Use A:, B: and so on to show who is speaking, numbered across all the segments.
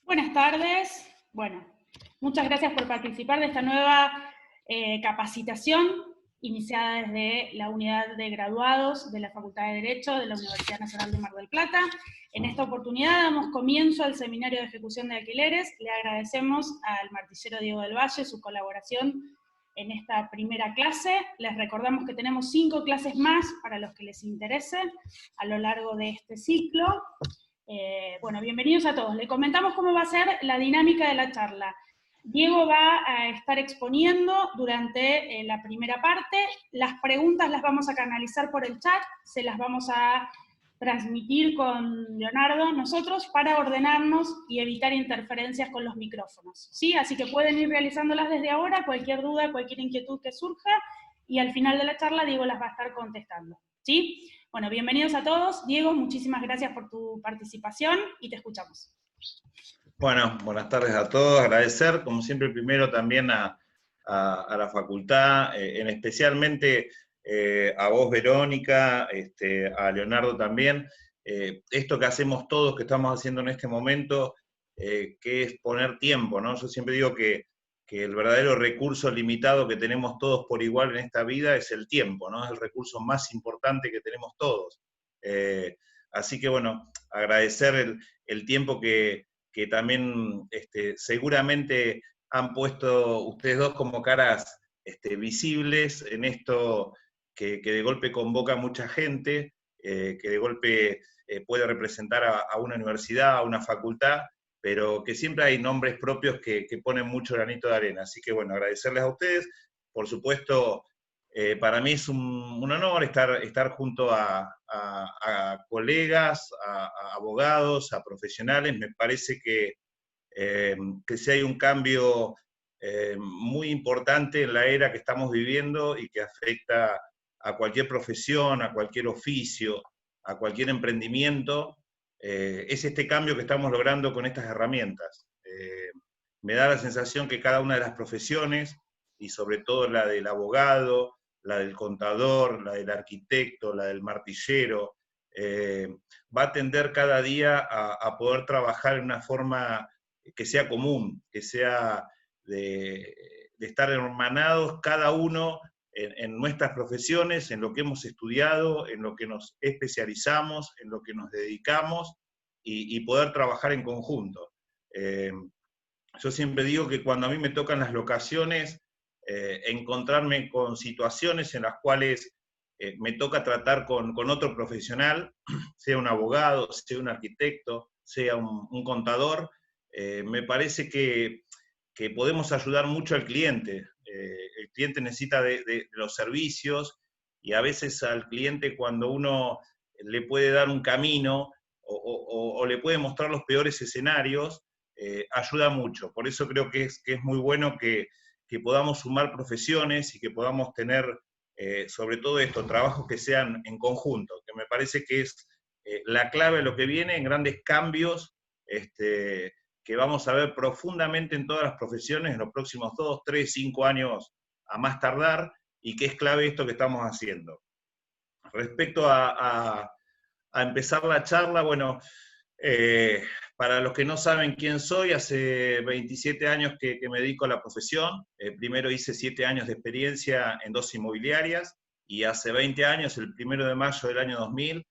A: Buenas tardes. Bueno, muchas gracias por participar de esta nueva capacitación iniciada desde la unidad de graduados de la Facultad de Derecho de la Universidad Nacional de Mar del Plata. En esta oportunidad damos comienzo al seminario de ejecución de alquileres. Le agradecemos al martillero Diego del Valle su colaboración en esta primera clase. Les recordamos que tenemos 5 clases más para los que les interese a lo largo de este ciclo. Bueno, bienvenidos a todos. Le comentamos cómo va a ser la dinámica de la charla. Diego va a estar exponiendo durante la primera parte. Las preguntas las vamos a canalizar por el chat, se las vamos a transmitir con Leonardo nosotros para ordenarnos y evitar interferencias con los micrófonos. ¿Sí? Así que pueden ir realizándolas desde ahora, cualquier duda, cualquier inquietud que surja, y al final de la charla Diego las va a estar contestando. ¿Sí? Bueno, bienvenidos a todos. Diego, muchísimas gracias por tu participación y te escuchamos.
B: Bueno, buenas tardes a todos. Agradecer, como siempre, primero también a la facultad, especialmente a vos, Verónica, a Leonardo también. Esto que hacemos todos, que estamos haciendo en este momento, que es poner tiempo, ¿no? Yo siempre digo que el verdadero recurso limitado que tenemos todos por igual en esta vida es el tiempo, ¿no? Es el recurso más importante que tenemos todos. Así que, bueno, agradecer el tiempo que también seguramente han puesto ustedes dos como caras visibles en esto que de golpe convoca a mucha gente, que de golpe puede representar a una universidad, a una facultad, pero que siempre hay nombres propios que ponen mucho granito de arena. Así que bueno, agradecerles a ustedes. Por supuesto, para mí es un honor estar junto a colegas, a abogados, a profesionales. Me parece que si hay un cambio muy importante en la era que estamos viviendo y que afecta a cualquier profesión, a cualquier oficio, a cualquier emprendimiento, es este cambio que estamos logrando con estas herramientas. Me da la sensación que cada una de las profesiones, y sobre todo la del abogado, la del contador, la del arquitecto, la del martillero, va a tender cada día a poder trabajar en una forma que sea común, que sea de estar hermanados cada uno en nuestras profesiones, en lo que hemos estudiado, en lo que nos especializamos, en lo que nos dedicamos, y poder trabajar en conjunto. Yo siempre digo que cuando a mí me tocan las locaciones, encontrarme con situaciones en las cuales me toca tratar con otro profesional, sea un abogado, sea un arquitecto, sea un contador, me parece que podemos ayudar mucho al cliente. El cliente necesita de los servicios, y a veces al cliente, cuando uno le puede dar un camino o le puede mostrar los peores escenarios, ayuda mucho. Por eso creo que es muy bueno que podamos sumar profesiones y que podamos tener, sobre todo esto, trabajos que sean en conjunto, que me parece que es la clave de lo que viene en grandes cambios que vamos a ver profundamente en todas las profesiones en los próximos 2, 3, 5 años a más tardar, y que es clave esto que estamos haciendo. Respecto a empezar la charla, bueno, para los que no saben quién soy, hace 27 años que me dedico a la profesión. Primero hice 7 años de experiencia en 2 inmobiliarias, y hace 20 años, el 1 de mayo del año 2000,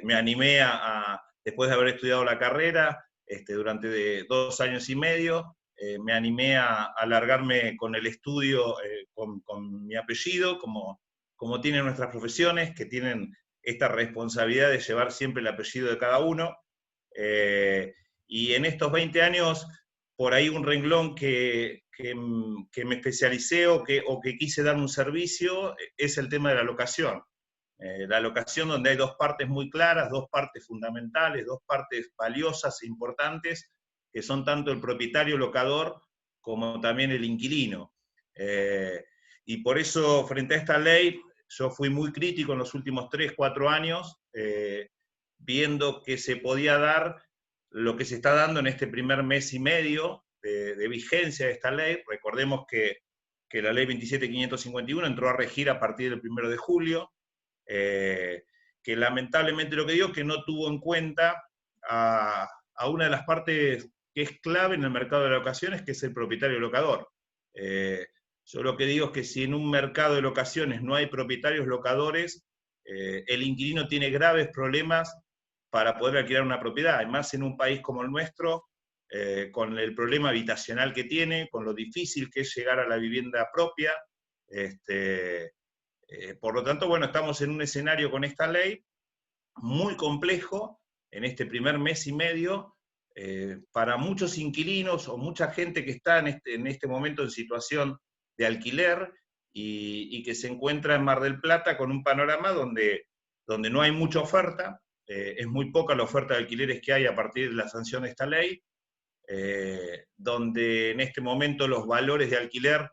B: me animé después de haber estudiado la carrera, durante 2 años y medio, me animé a alargarme con el estudio, con mi apellido, como tienen nuestras profesiones, que tienen esta responsabilidad de llevar siempre el apellido de cada uno. Y en estos 20 años, por ahí un renglón que me especialicé o que quise dar un servicio, es el tema de la locación. La locación, donde hay 2 partes muy claras, 2 partes fundamentales, 2 partes valiosas e importantes, que son tanto el propietario locador como también el inquilino. Y por eso, frente a esta ley, yo fui muy crítico en los últimos 3, 4 años, viendo que se podía dar lo que se está dando en este primer mes y medio de vigencia de esta ley. Recordemos que la ley 27.551 entró a regir a partir del 1 de julio, que lamentablemente, lo que digo, que no tuvo en cuenta a a una de las partes que es clave en el mercado de locaciones, que es el propietario locador. Yo lo que digo es que si en un mercado de locaciones no hay propietarios locadores, el inquilino tiene graves problemas para poder alquilar una propiedad, además en un país como el nuestro, con el problema habitacional que tiene, con lo difícil que es llegar a la vivienda propia. Por lo tanto, bueno, estamos en un escenario con esta ley muy complejo en este primer mes y medio, para muchos inquilinos o mucha gente que está en este momento en situación de alquiler y que se encuentra en Mar del Plata con un panorama donde no hay mucha oferta, es muy poca la oferta de alquileres que hay a partir de la sanción de esta ley, donde en este momento los valores de alquiler,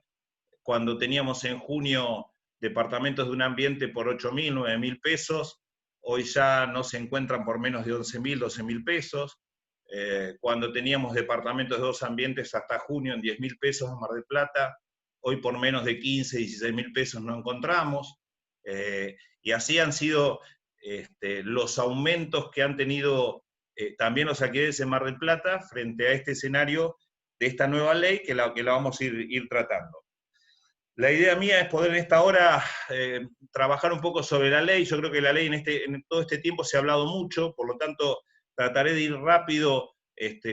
B: cuando teníamos en junio departamentos de un ambiente por 8.000, 9.000 pesos, hoy ya no se encuentran por menos de 11.000, 12.000 pesos. Cuando teníamos departamentos de 2 ambientes hasta junio en 10.000 pesos en Mar del Plata, hoy por menos de 15, 16.000 pesos no encontramos. Y así han sido los aumentos que han tenido también los alquileres en Mar del Plata frente a este escenario de esta nueva ley que la vamos a ir tratando. La idea mía es poder en esta hora trabajar un poco sobre la ley. Yo creo que la ley en todo este tiempo se ha hablado mucho, por lo tanto trataré de ir rápido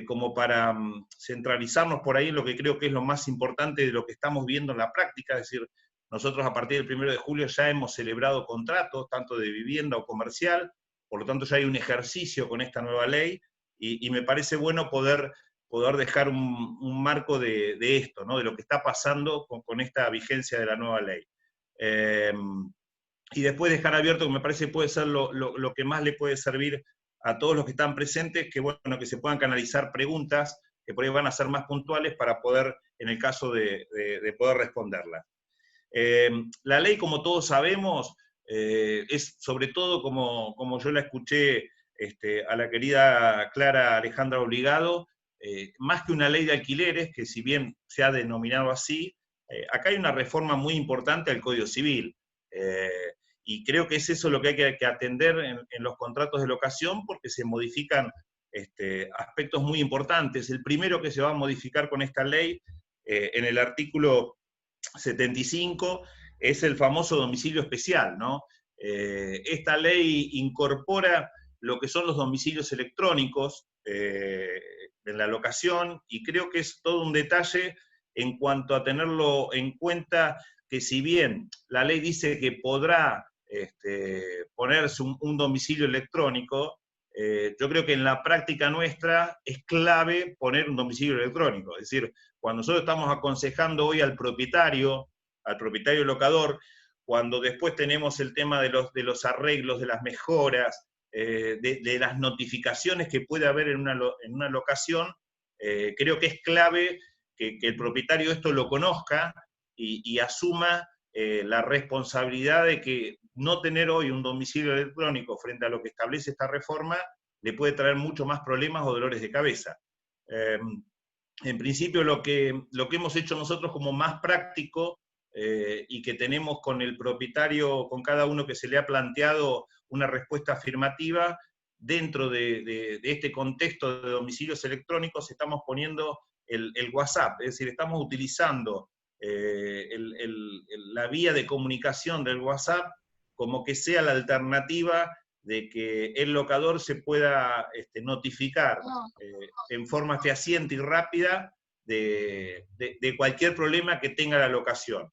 B: como para centralizarnos por ahí en lo que creo que es lo más importante de lo que estamos viendo en la práctica. Es decir, nosotros a partir del 1 de julio ya hemos celebrado contratos, tanto de vivienda o comercial, por lo tanto ya hay un ejercicio con esta nueva ley, y me parece bueno poder dejar un marco de esto, ¿no? De lo que está pasando con esta vigencia de la nueva ley. Y después dejar abierto, que me parece puede ser lo que más le puede servir a todos los que están presentes, que bueno, que se puedan canalizar preguntas, que por ahí van a ser más puntuales para poder, en el caso de poder responderlas. La ley, como todos sabemos, es sobre todo, como yo la escuché a la querida Clara Alejandra Obligado, más que una ley de alquileres, que si bien se ha denominado así, acá hay una reforma muy importante al Código Civil, y creo que es eso lo que hay que atender en los contratos de locación, porque se modifican aspectos muy importantes. El primero que se va a modificar con esta ley, en el artículo 75, es el famoso domicilio especial, ¿no? Esta ley incorpora lo que son los domicilios electrónicos en la locación, y creo que es todo un detalle en cuanto a tenerlo en cuenta, que si bien la ley dice que podrá ponerse un domicilio electrónico, yo creo que en la práctica nuestra es clave poner un domicilio electrónico. Es decir, cuando nosotros estamos aconsejando hoy al propietario locador, cuando después tenemos el tema de los arreglos, de las mejoras, de las notificaciones que puede haber en una locación, creo que es clave que el propietario esto lo conozca y asuma la responsabilidad de que no tener hoy un domicilio electrónico frente a lo que establece esta reforma le puede traer mucho más problemas o dolores de cabeza. En principio, lo que hemos hecho nosotros como más práctico, y que tenemos con el propietario, con cada uno que se le ha planteado una respuesta afirmativa, dentro de este contexto de domicilios electrónicos estamos poniendo el WhatsApp, es decir, estamos utilizando la vía de comunicación del WhatsApp como que sea la alternativa de que el locador se pueda notificar en forma fehaciente y rápida de cualquier problema que tenga la locación.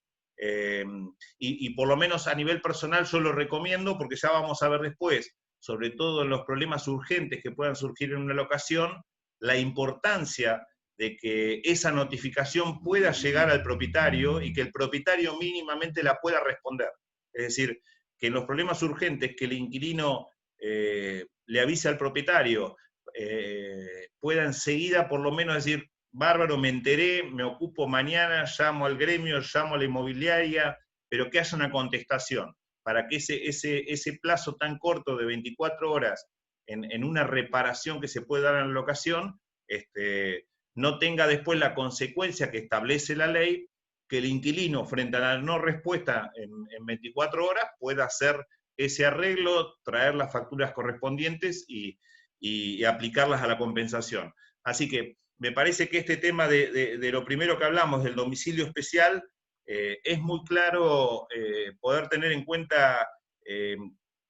B: Y por lo menos a nivel personal yo lo recomiendo, porque ya vamos a ver después, sobre todo en los problemas urgentes que puedan surgir en una locación, la importancia de que esa notificación pueda llegar al propietario y que el propietario mínimamente la pueda responder. Es decir, que en los problemas urgentes que el inquilino le avise al propietario, pueda enseguida por lo menos decir, bárbaro, me enteré, me ocupo mañana, llamo al gremio, llamo a la inmobiliaria, pero que haya una contestación, para que ese plazo tan corto de 24 horas en una reparación que se puede dar en la locación, no tenga después la consecuencia que establece la ley, que el inquilino, frente a la no respuesta en 24 horas, pueda hacer ese arreglo, traer las facturas correspondientes y y aplicarlas a la compensación. Así que me parece que este tema de lo primero que hablamos, del domicilio especial, es muy claro poder tener en cuenta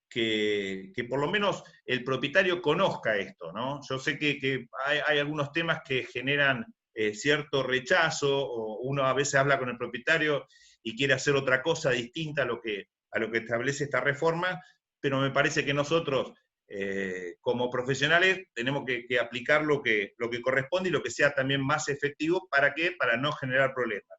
B: que por lo menos el propietario conozca esto, ¿no? Yo sé que hay algunos temas que generan cierto rechazo, o uno a veces habla con el propietario y quiere hacer otra cosa distinta a lo que establece esta reforma, pero me parece que nosotros, como profesionales, tenemos que aplicar lo que corresponde y lo que sea también más efectivo. ¿Para qué? Para no generar problemas.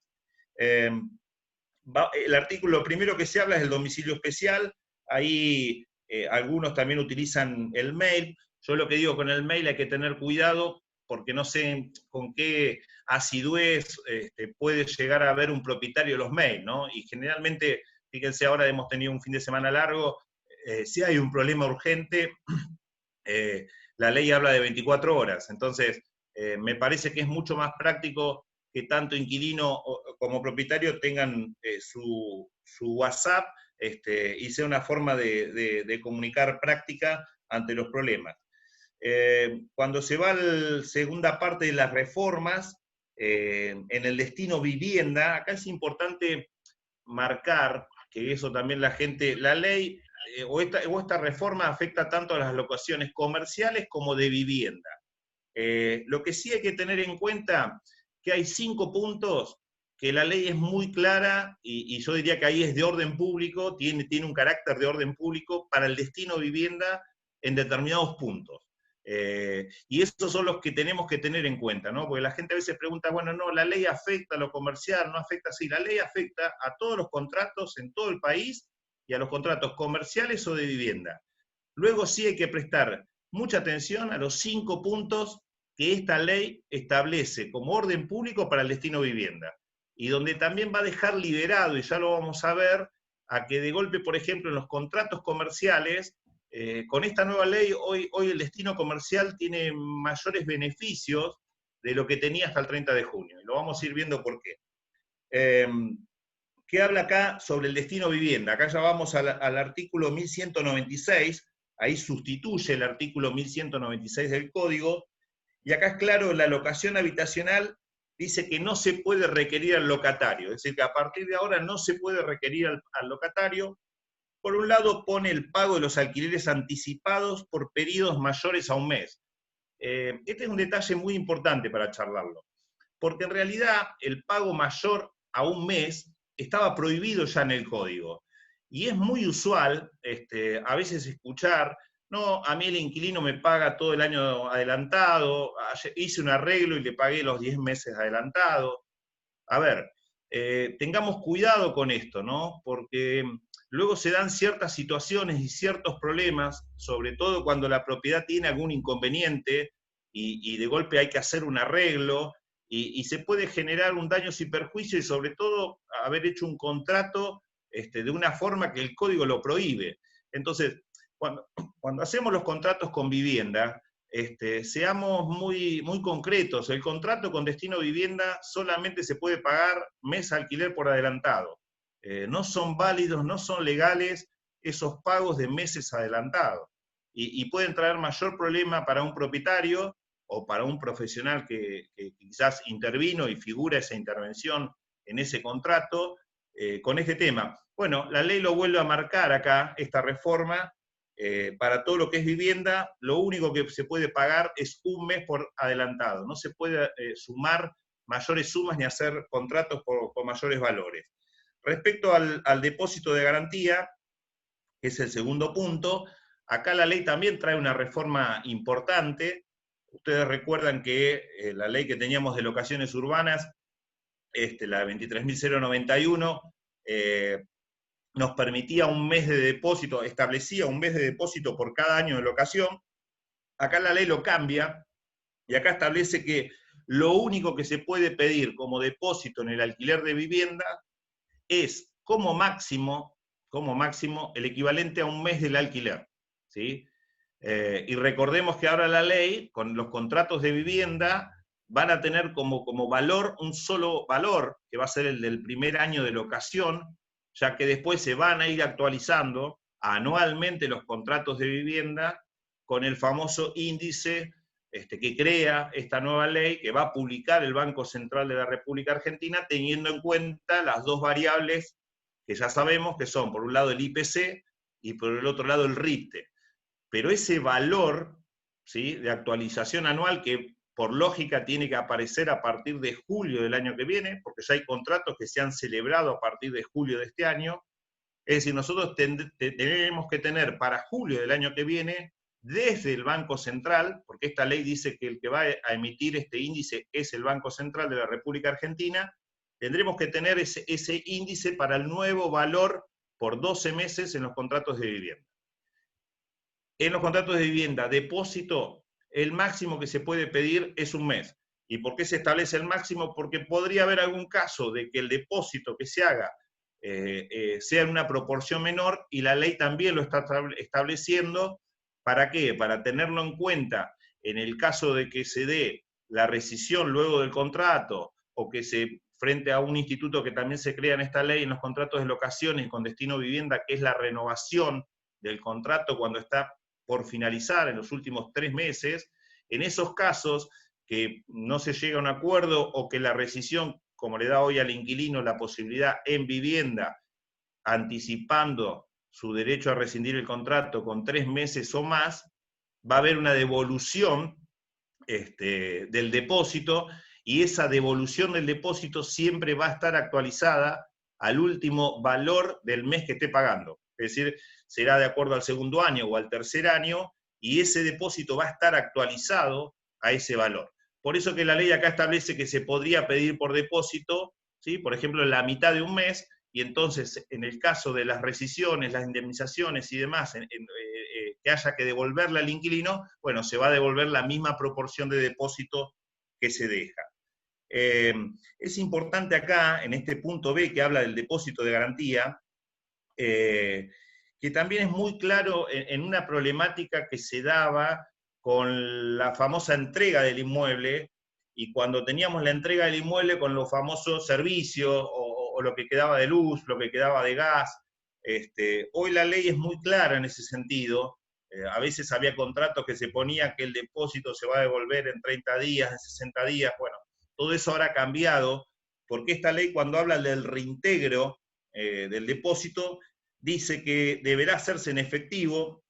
B: El artículo primero que se habla es el domicilio especial. Ahí algunos también utilizan el mail. Yo lo que digo, con el mail hay que tener cuidado, porque no sé con qué asidúez puede llegar a ver un propietario los mails, ¿no? Y generalmente, fíjense, ahora hemos tenido un fin de semana largo, si hay un problema urgente, la ley habla de 24 horas. Entonces, me parece que es mucho más práctico que tanto inquilino como propietario tengan su WhatsApp, y sea una forma de comunicar práctica ante los problemas. Cuando se va a la segunda parte de las reformas, en el destino vivienda, acá es importante marcar que eso también la ley o esta reforma afecta tanto a las locaciones comerciales como de vivienda. Lo que sí hay que tener en cuenta que hay 5 puntos que la ley es muy clara, y yo diría que ahí es de orden público, tiene un carácter de orden público para el destino vivienda en determinados puntos. Y esos son los que tenemos que tener en cuenta, ¿no? Porque la gente a veces pregunta, bueno, no, la ley afecta a lo comercial, no afecta así. La ley afecta a todos los contratos en todo el país y a los contratos comerciales o de vivienda. Luego sí hay que prestar mucha atención a los 5 puntos que esta ley establece como orden público para el destino vivienda, y donde también va a dejar liberado, y ya lo vamos a ver, a que de golpe, por ejemplo, en los contratos comerciales, con esta nueva ley, hoy el destino comercial tiene mayores beneficios de lo que tenía hasta el 30 de junio, y lo vamos a ir viendo por qué. ¿Qué habla acá sobre el destino vivienda? Acá ya vamos al artículo 1196, ahí sustituye el artículo 1196 del Código, y acá es claro, la locación habitacional dice que no se puede requerir al locatario, es decir, que a partir de ahora no se puede requerir al locatario. Por un lado, pone el pago de los alquileres anticipados por periodos mayores a un mes. Este es un detalle muy importante para charlarlo, porque en realidad el pago mayor a un mes estaba prohibido ya en el Código. Y es muy usual a veces escuchar, no, a mí el inquilino me paga todo el año adelantado, hice un arreglo y le pagué los 10 meses adelantado. A ver, tengamos cuidado con esto, ¿no? Porque luego se dan ciertas situaciones y ciertos problemas, sobre todo cuando la propiedad tiene algún inconveniente y de golpe hay que hacer un arreglo, y se puede generar un daño sin perjuicio, y sobre todo haber hecho un contrato de una forma que el Código lo prohíbe. Entonces, cuando hacemos los contratos con vivienda, seamos muy, muy concretos. El contrato con destino vivienda solamente se puede pagar mes alquiler por adelantado. No son válidos, no son legales esos pagos de meses adelantados. Y pueden traer mayor problema para un propietario o para un profesional que quizás intervino y figura esa intervención en ese contrato con este tema. Bueno, la ley lo vuelve a marcar acá, esta reforma. Para todo lo que es vivienda, lo único que se puede pagar es un mes por adelantado. No se puede sumar mayores sumas ni hacer contratos por mayores valores. Respecto al depósito de garantía, que es el segundo punto, acá la ley también trae una reforma importante. Ustedes recuerdan que la ley que teníamos de locaciones urbanas, la 23.091, nos permitía un mes de depósito, establecía un mes de depósito por cada año de locación. Acá la ley lo cambia, y acá establece que lo único que se puede pedir como depósito en el alquiler de vivienda es como máximo el equivalente a un mes del alquiler, ¿sí? Y recordemos que ahora la ley, con los contratos de vivienda, van a tener como valor un solo valor, que va a ser el del primer año de locación, ya que después se van a ir actualizando anualmente los contratos de vivienda, con el famoso índice que crea esta nueva ley que va a publicar el Banco Central de la República Argentina, teniendo en cuenta las dos variables que ya sabemos que son, por un lado, el IPC y por el otro lado el RIPTE. Pero ese valor, ¿sí?, de actualización anual, que por lógica tiene que aparecer a partir de julio del año que viene, porque ya hay contratos que se han celebrado a partir de julio de este año, es decir, nosotros tenemos que tener para julio del año que viene, desde el Banco Central, porque esta ley dice que el que va a emitir este índice es el Banco Central de la República Argentina, tendremos que tener ese índice para el nuevo valor por 12 meses en los contratos de vivienda. En los contratos de vivienda, depósito, el máximo que se puede pedir es un mes. ¿Y por qué se establece el máximo? Porque podría haber algún caso de que el depósito que se haga sea en una proporción menor, y la ley también lo está estableciendo. ¿Para qué? Para tenerlo en cuenta en el caso de que se dé la rescisión luego del contrato, o que frente a un instituto que también se crea en esta ley, en los contratos de locaciones con destino vivienda, que es la renovación del contrato cuando está por finalizar en los últimos 3 meses, en esos casos que no se llega a un acuerdo, o que la rescisión, como le da hoy al inquilino la posibilidad en vivienda, anticipando su derecho a rescindir el contrato con 3 meses o más, va a haber una devolución del depósito, y esa devolución del depósito siempre va a estar actualizada al último valor del mes que esté pagando. Es decir, será de acuerdo al segundo año o al tercer año, y ese depósito va a estar actualizado a ese valor. Por eso que la ley acá establece que se podría pedir por depósito, ¿sí?, por ejemplo, en la mitad de un mes, y entonces en el caso de las rescisiones, las indemnizaciones y demás, que haya que devolverle al inquilino, bueno, se va a devolver la misma proporción de depósito que se deja. Es importante acá, en este punto B, que habla del depósito de garantía, que también es muy claro en una problemática que se daba con la famosa entrega del inmueble, y cuando teníamos la entrega del inmueble con los famosos servicios, o lo que quedaba de luz, lo que quedaba de gas. Hoy la ley es muy clara en ese sentido. A veces había contratos que se ponía que el depósito se va a devolver en 30 días, en 60 días, bueno, todo eso ahora ha cambiado, porque esta ley, cuando habla del reintegro del depósito, dice que deberá hacerse en efectivo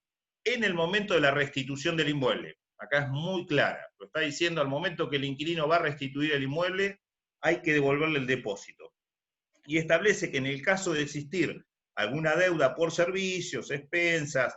B: en el momento de la restitución del inmueble. Acá es muy clara, lo está diciendo: al momento que el inquilino va a restituir el inmueble, hay que devolverle el depósito. Y establece que en el caso de existir alguna deuda por servicios, expensas,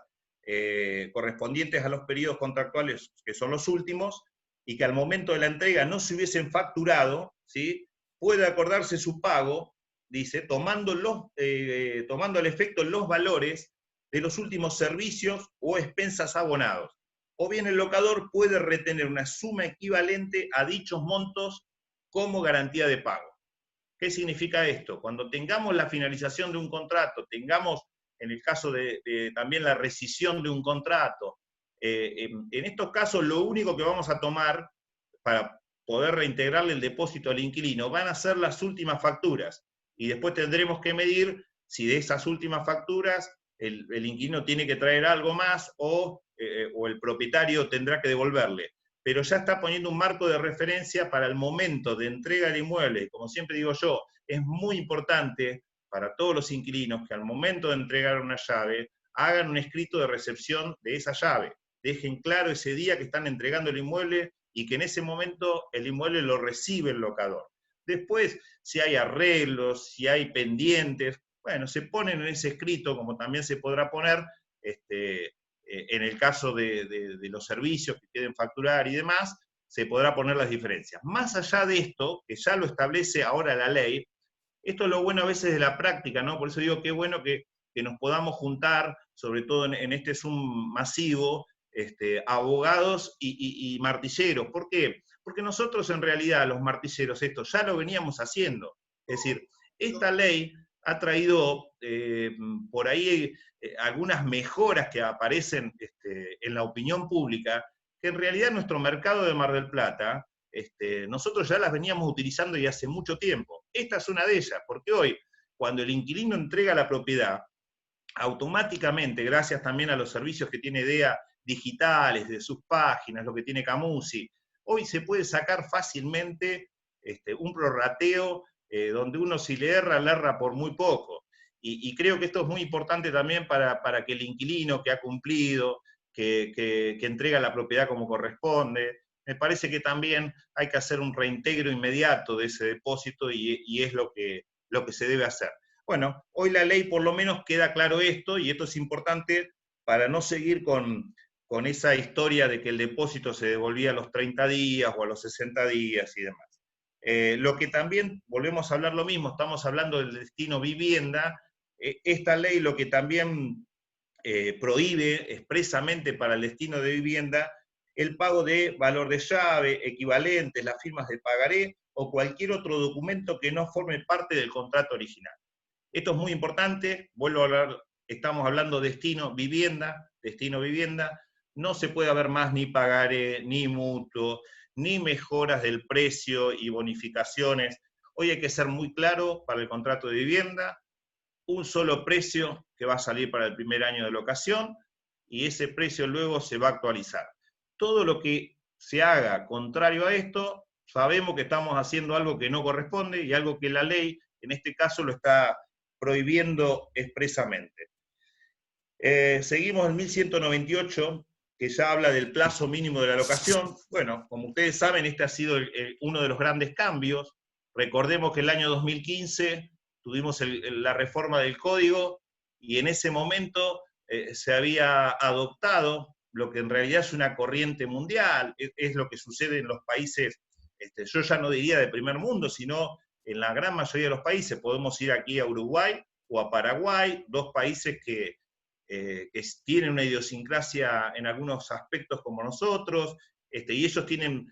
B: correspondientes a los periodos contractuales, que son los últimos, y que al momento de la entrega no se hubiesen facturado, ¿sí?, puede acordarse su pago, dice, tomando al efecto los valores de los últimos servicios o expensas abonados. O bien el locador puede retener una suma equivalente a dichos montos como garantía de pago. ¿Qué significa esto? Cuando tengamos la finalización de un contrato, tengamos, en el caso de también la rescisión de un contrato, en estos casos lo único que vamos a tomar para poder reintegrarle el depósito al inquilino van a ser las últimas facturas, y después tendremos que medir si de esas últimas facturas el inquilino tiene que traer algo más, o el propietario tendrá que devolverle. Pero ya está poniendo un marco de referencia para el momento de entrega del inmueble. Como siempre digo yo, es muy importante para todos los inquilinos que al momento de entregar una llave, hagan un escrito de recepción de esa llave. Dejen claro ese día que están entregando el inmueble, y que en ese momento el inmueble lo recibe el locador. Después, si hay arreglos, si hay pendientes, bueno, se ponen en ese escrito, como también se podrá poner en el caso de los servicios que queden facturar y demás, se podrá poner las diferencias. Más allá de esto, que ya lo establece ahora la ley, esto es lo bueno a veces de la práctica, ¿no? Por eso digo que es bueno que nos podamos juntar, sobre todo en este Zoom masivo, abogados y martilleros. ¿Por qué? Porque nosotros en realidad, los martilleros, esto ya lo veníamos haciendo. Es decir, esta ley ha traído por ahí algunas mejoras que aparecen en la opinión pública, que en realidad en nuestro mercado de Mar del Plata, nosotros ya las veníamos utilizando y hace mucho tiempo. Esta es una de ellas, porque hoy, cuando el inquilino entrega la propiedad, automáticamente, gracias también a los servicios que tiene DEA digitales, de sus páginas, lo que tiene Camusi. Hoy se puede sacar fácilmente un prorrateo donde uno si le erra por muy poco. Y creo que esto es muy importante también para que el inquilino que ha cumplido, que entrega la propiedad como corresponde, me parece que también hay que hacer un reintegro inmediato de ese depósito y es lo que se debe hacer. Bueno, hoy la ley por lo menos queda claro esto, y esto es importante para no seguir con esa historia de que el depósito se devolvía a los 30 días o a los 60 días y demás. Lo que también, volvemos a hablar lo mismo, estamos hablando del destino vivienda, esta ley lo que también prohíbe expresamente para el destino de vivienda el pago de valor de llave, equivalentes, las firmas de pagaré o cualquier otro documento que no forme parte del contrato original. Esto es muy importante, vuelvo a hablar, estamos hablando destino vivienda, no se puede haber más ni pagaré, ni mutuo, ni mejoras del precio y bonificaciones. Hoy hay que ser muy claro para el contrato de vivienda, un solo precio que va a salir para el primer año de locación, y ese precio luego se va a actualizar. Todo lo que se haga contrario a esto, sabemos que estamos haciendo algo que no corresponde y algo que la ley, en este caso, lo está prohibiendo expresamente. Seguimos en 1198, que ya habla del plazo mínimo de la locación. Bueno, como ustedes saben, este ha sido uno de los grandes cambios. Recordemos que el año 2015 tuvimos la reforma del código, y en ese momento se había adoptado lo que en realidad es una corriente mundial, es lo que sucede en los países, yo ya no diría de primer mundo, sino en la gran mayoría de los países. Podemos ir aquí a Uruguay o a Paraguay, dos países que tienen una idiosincrasia en algunos aspectos como nosotros, y ellos tienen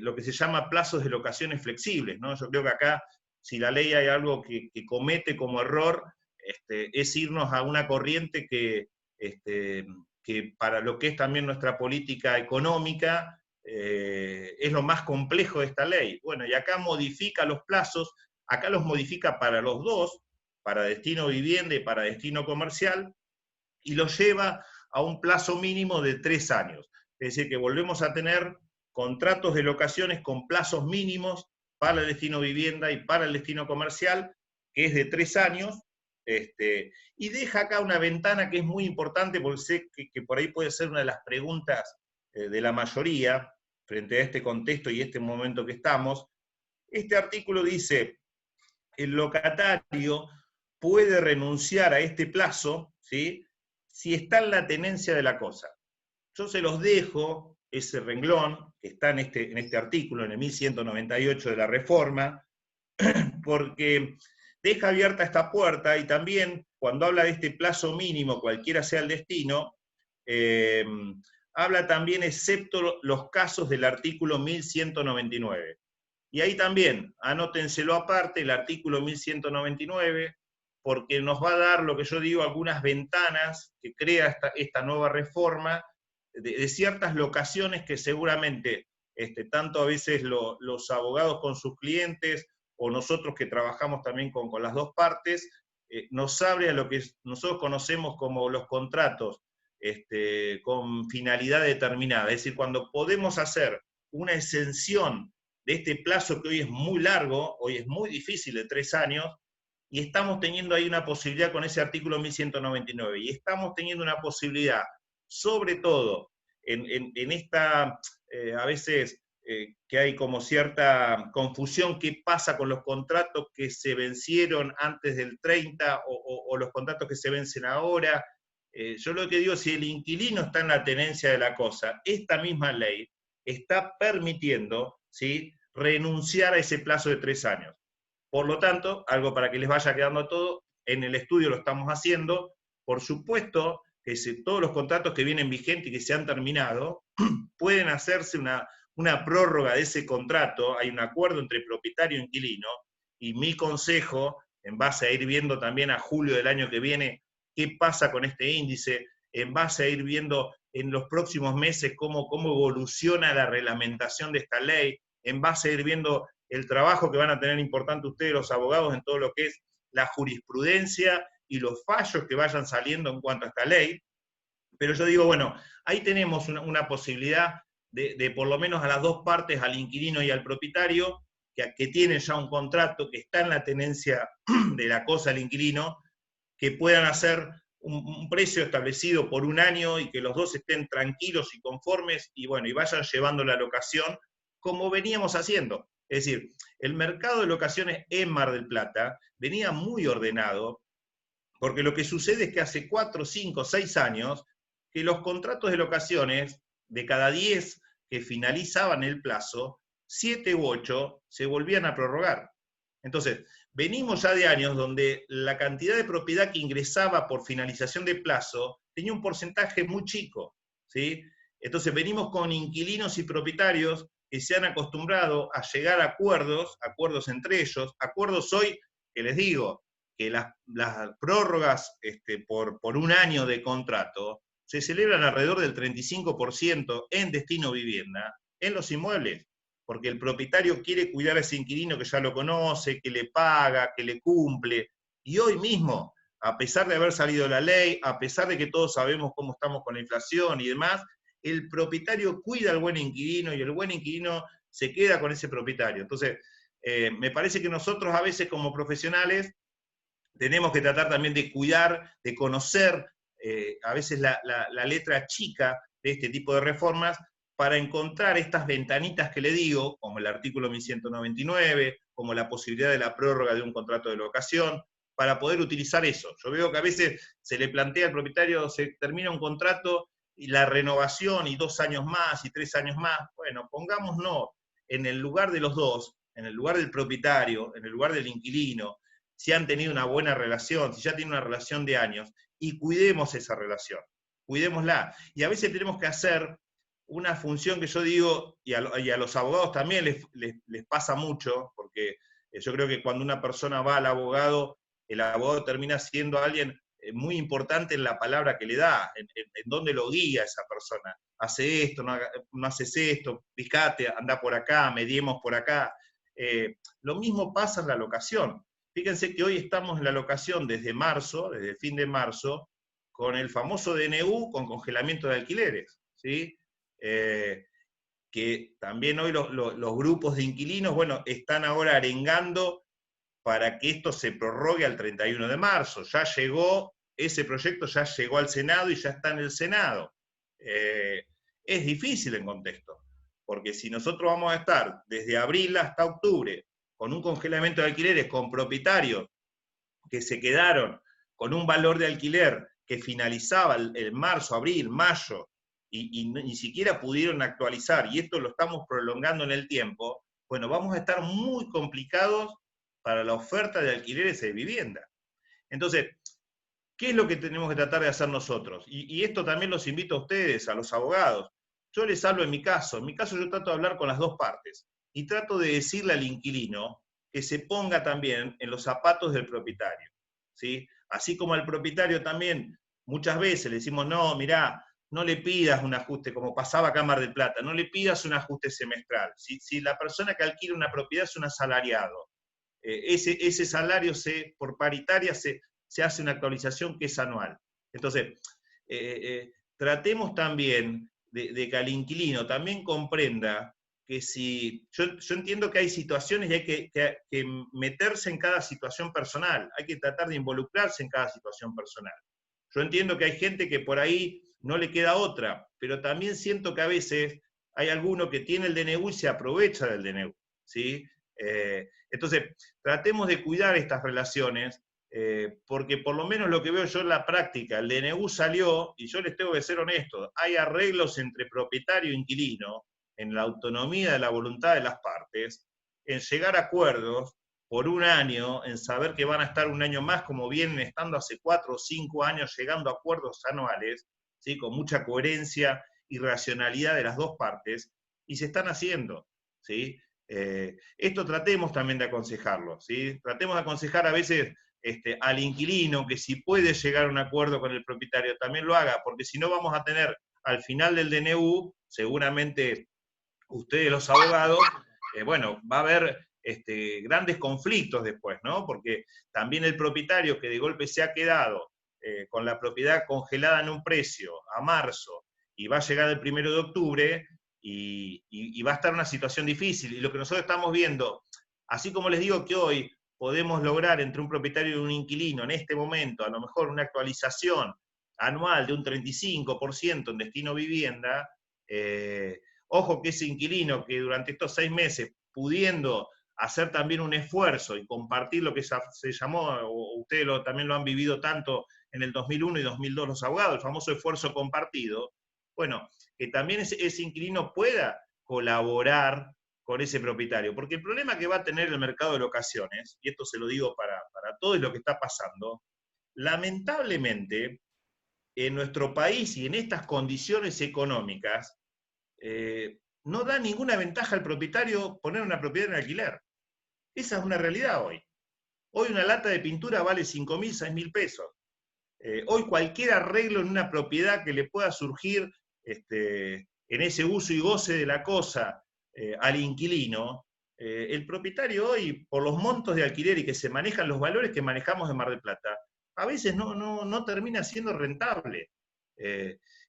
B: lo que se llama plazos de locaciones flexibles, ¿no? Yo creo que acá, si la ley hay algo que comete como error, es irnos a una corriente que para lo que es también nuestra política económica, es lo más complejo de esta ley. Bueno, y acá modifica los plazos, acá los modifica para los dos, para destino vivienda y para destino comercial, y los lleva a un plazo mínimo de 3 años. Es decir, que volvemos a tener contratos de locaciones con plazos mínimos para el destino vivienda y para el destino comercial, que es de 3 años, y deja acá una ventana que es muy importante, porque sé que por ahí puede ser una de las preguntas de la mayoría, frente a este contexto y este momento que estamos. Este artículo dice: el locatario puede renunciar a este plazo, ¿sí?, si está en la tenencia de la cosa. Yo se los dejo, ese renglón que está en este artículo, en el 1198 de la reforma, porque deja abierta esta puerta, y también cuando habla de este plazo mínimo, cualquiera sea el destino, habla también excepto los casos del artículo 1199. Y ahí también, anótenselo aparte, el artículo 1199, porque nos va a dar, lo que yo digo, algunas ventanas que crea esta nueva reforma, de ciertas locaciones que seguramente, tanto a veces los abogados con sus clientes, o nosotros que trabajamos también con las dos partes, nos abre a lo que nosotros conocemos como los contratos con finalidad determinada. Es decir, cuando podemos hacer una exención de este plazo que hoy es muy largo, hoy es muy difícil, de 3 años, y estamos teniendo ahí una posibilidad con ese artículo 1199, y estamos teniendo una posibilidad, sobre todo, en esta, a veces, que hay como cierta confusión, qué pasa con los contratos que se vencieron antes del 30, o los contratos que se vencen ahora. Yo lo que digo, si el inquilino está en la tenencia de la cosa, esta misma ley está permitiendo, ¿sí?, renunciar a ese plazo de 3 años. Por lo tanto, algo para que les vaya quedando todo, en el estudio lo estamos haciendo. Por supuesto que todos los contratos que vienen vigentes y que se han terminado, pueden hacerse una prórroga de ese contrato. Hay un acuerdo entre propietario e inquilino, y mi consejo, en base a ir viendo también a julio del año que viene qué pasa con este índice, en base a ir viendo en los próximos meses cómo evoluciona la reglamentación de esta ley, en base a ir viendo el trabajo que van a tener importante ustedes, los abogados, en todo lo que es la jurisprudencia y los fallos que vayan saliendo en cuanto a esta ley. Pero yo digo, bueno, ahí tenemos una posibilidad de por lo menos a las dos partes, al inquilino y al propietario, que tienen ya un contrato, que está en la tenencia de la cosa del inquilino, que puedan hacer un precio establecido por un año y que los dos estén tranquilos y conformes y bueno, y vayan llevando la locación como veníamos haciendo. Es decir, el mercado de locaciones en Mar del Plata venía muy ordenado, porque lo que sucede es que hace 4, 5, 6 años que los contratos de locaciones, de cada 10 que finalizaban el plazo, 7 u 8 se volvían a prorrogar. Entonces, venimos ya de años donde la cantidad de propiedad que ingresaba por finalización de plazo tenía un porcentaje muy chico, ¿sí? Entonces, venimos con inquilinos y propietarios que se han acostumbrado a llegar a acuerdos entre ellos, acuerdos hoy que les digo, que las prórrogas por un año de contrato se celebran alrededor del 35% en destino vivienda, en los inmuebles, porque el propietario quiere cuidar a ese inquilino que ya lo conoce, que le paga, que le cumple, y hoy mismo, a pesar de haber salido la ley, a pesar de que todos sabemos cómo estamos con la inflación y demás, el propietario cuida al buen inquilino y el buen inquilino se queda con ese propietario. Entonces, me parece que nosotros a veces como profesionales tenemos que tratar también de cuidar, de conocer a veces la letra chica de este tipo de reformas para encontrar estas ventanitas que le digo, como el artículo 1199, como la posibilidad de la prórroga de un contrato de locación, para poder utilizar eso. Yo veo que a veces se le plantea al propietario, se termina un contrato y la renovación y 2 años más y 3 años más. Bueno, pongámonos en el lugar de los dos, en el lugar del propietario, en el lugar del inquilino, si han tenido una buena relación, si ya tienen una relación de años, y cuidemos esa relación, cuidémosla. Y a veces tenemos que hacer una función que yo digo, y a los abogados también les pasa mucho, porque yo creo que cuando una persona va al abogado, el abogado termina siendo alguien muy importante en la palabra que le da, en dónde lo guía esa persona. Hace esto, no haces esto, fíjate, anda por acá, mediemos por acá. Lo mismo pasa en la locación. Fíjense que hoy estamos en la locación desde marzo, desde el fin de marzo, con el famoso DNU con congelamiento de alquileres, ¿sí? Que también hoy los grupos de inquilinos, bueno, están ahora arengando para que esto se prorrogue al 31 de marzo. Ya llegó, ese proyecto ya llegó al Senado y ya está en el Senado. Es difícil en contexto, porque si nosotros vamos a estar desde abril hasta octubre con un congelamiento de alquileres con propietarios que se quedaron con un valor de alquiler que finalizaba el marzo, abril, mayo, y ni siquiera pudieron actualizar, y esto lo estamos prolongando en el tiempo, bueno, vamos a estar muy complicados para la oferta de alquileres de vivienda. Entonces, ¿qué es lo que tenemos que tratar de hacer nosotros? Y esto también los invito a ustedes, a los abogados. Yo les hablo en mi caso yo trato de hablar con las dos partes, y trato de decirle al inquilino que se ponga también en los zapatos del propietario, ¿sí? Así como al propietario también, muchas veces le decimos, no, mirá, no le pidas un ajuste, como pasaba acá en Mar del Plata, no le pidas un ajuste semestral. Si la persona que alquila una propiedad es un asalariado, ese salario por paritaria se hace una actualización que es anual. Entonces, tratemos también de que al inquilino también comprenda que si, yo entiendo que hay situaciones y hay que meterse en cada situación personal, hay que tratar de involucrarse en cada situación personal. Yo entiendo que hay gente que por ahí no le queda otra, pero también siento que a veces hay alguno que tiene el DNU y se aprovecha del DNU, ¿sí? Entonces, tratemos de cuidar estas relaciones, porque por lo menos lo que veo yo en la práctica, el DNU salió, y yo les tengo que ser honesto, hay arreglos entre propietario e inquilino, en la autonomía de la voluntad de las partes, en llegar a acuerdos por un año, en saber que van a estar un año más, como vienen estando hace 4 o 5 años, llegando a acuerdos anuales, ¿sí? Con mucha coherencia y racionalidad de las dos partes, y se están haciendo, ¿sí? Esto tratemos también de aconsejarlo, ¿sí? Tratemos de aconsejar a veces al inquilino que si puede llegar a un acuerdo con el propietario también lo haga, porque si no vamos a tener al final del DNU, seguramente ustedes los abogados, bueno, va a haber grandes conflictos después, ¿no? Porque también el propietario que de golpe se ha quedado con la propiedad congelada en un precio a marzo, y va a llegar el 1 de octubre, y va a estar una situación difícil. Y lo que nosotros estamos viendo, así como les digo que hoy podemos lograr entre un propietario y un inquilino en este momento, a lo mejor una actualización anual de un 35% en destino vivienda, ojo que ese inquilino que durante estos 6 meses, pudiendo hacer también un esfuerzo y compartir lo que se llamó, o ustedes también lo han vivido tanto en el 2001 y 2002 los abogados, el famoso esfuerzo compartido, bueno, que también ese inquilino pueda colaborar con ese propietario, porque el problema que va a tener el mercado de locaciones, y esto se lo digo para todo lo que está pasando, lamentablemente, en nuestro país y en estas condiciones económicas, no da ninguna ventaja al propietario poner una propiedad en alquiler. Esa es una realidad hoy. Hoy una lata de pintura vale 5.000, 6.000 pesos. Hoy cualquier arreglo en una propiedad que le pueda surgir en ese uso y goce de la cosa al inquilino, el propietario hoy, por los montos de alquiler y que se manejan los valores que manejamos en Mar del Plata, a veces no termina siendo rentable.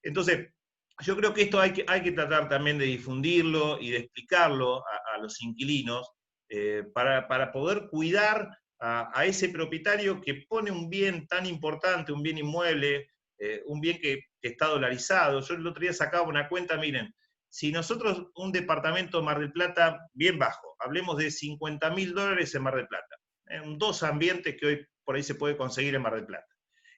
B: Entonces, yo creo que esto hay que tratar también de difundirlo y de explicarlo a los inquilinos para poder cuidar a ese propietario que pone un bien tan importante, un bien inmueble, un bien que está dolarizado. Yo el otro día sacaba una cuenta, miren, si nosotros un departamento en Mar del Plata bien bajo, hablemos de $50.000 en Mar del Plata, en 2 ambientes que hoy por ahí se puede conseguir en Mar del Plata.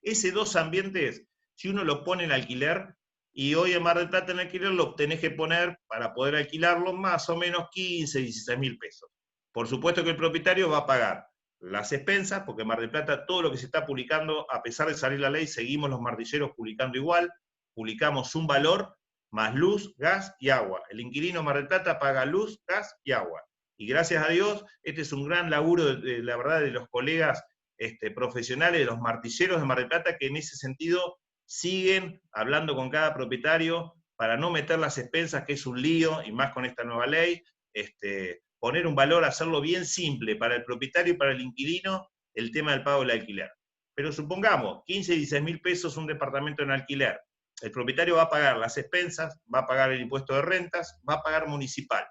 B: Ese 2 ambientes, si uno lo pone en alquiler, y hoy en Mar del Plata en alquiler lo tenés que poner para poder alquilarlo más o menos 15, 16.000 pesos. Por supuesto que el propietario va a pagar las expensas, porque en Mar del Plata todo lo que se está publicando, a pesar de salir la ley, seguimos los mardilleros publicando igual, publicamos un valor más luz, gas y agua. El inquilino en Mar del Plata paga luz, gas y agua. Y gracias a Dios, este es un gran laburo, la verdad, de los colegas profesionales, de los martilleros de Mar del Plata, que en ese sentido siguen hablando con cada propietario para no meter las expensas, que es un lío, y más con esta nueva ley, poner un valor, hacerlo bien simple para el propietario y para el inquilino, el tema del pago del alquiler. Pero supongamos, 15, 16.000 pesos un departamento en alquiler. El propietario va a pagar las expensas, va a pagar el impuesto de rentas, va a pagar municipal.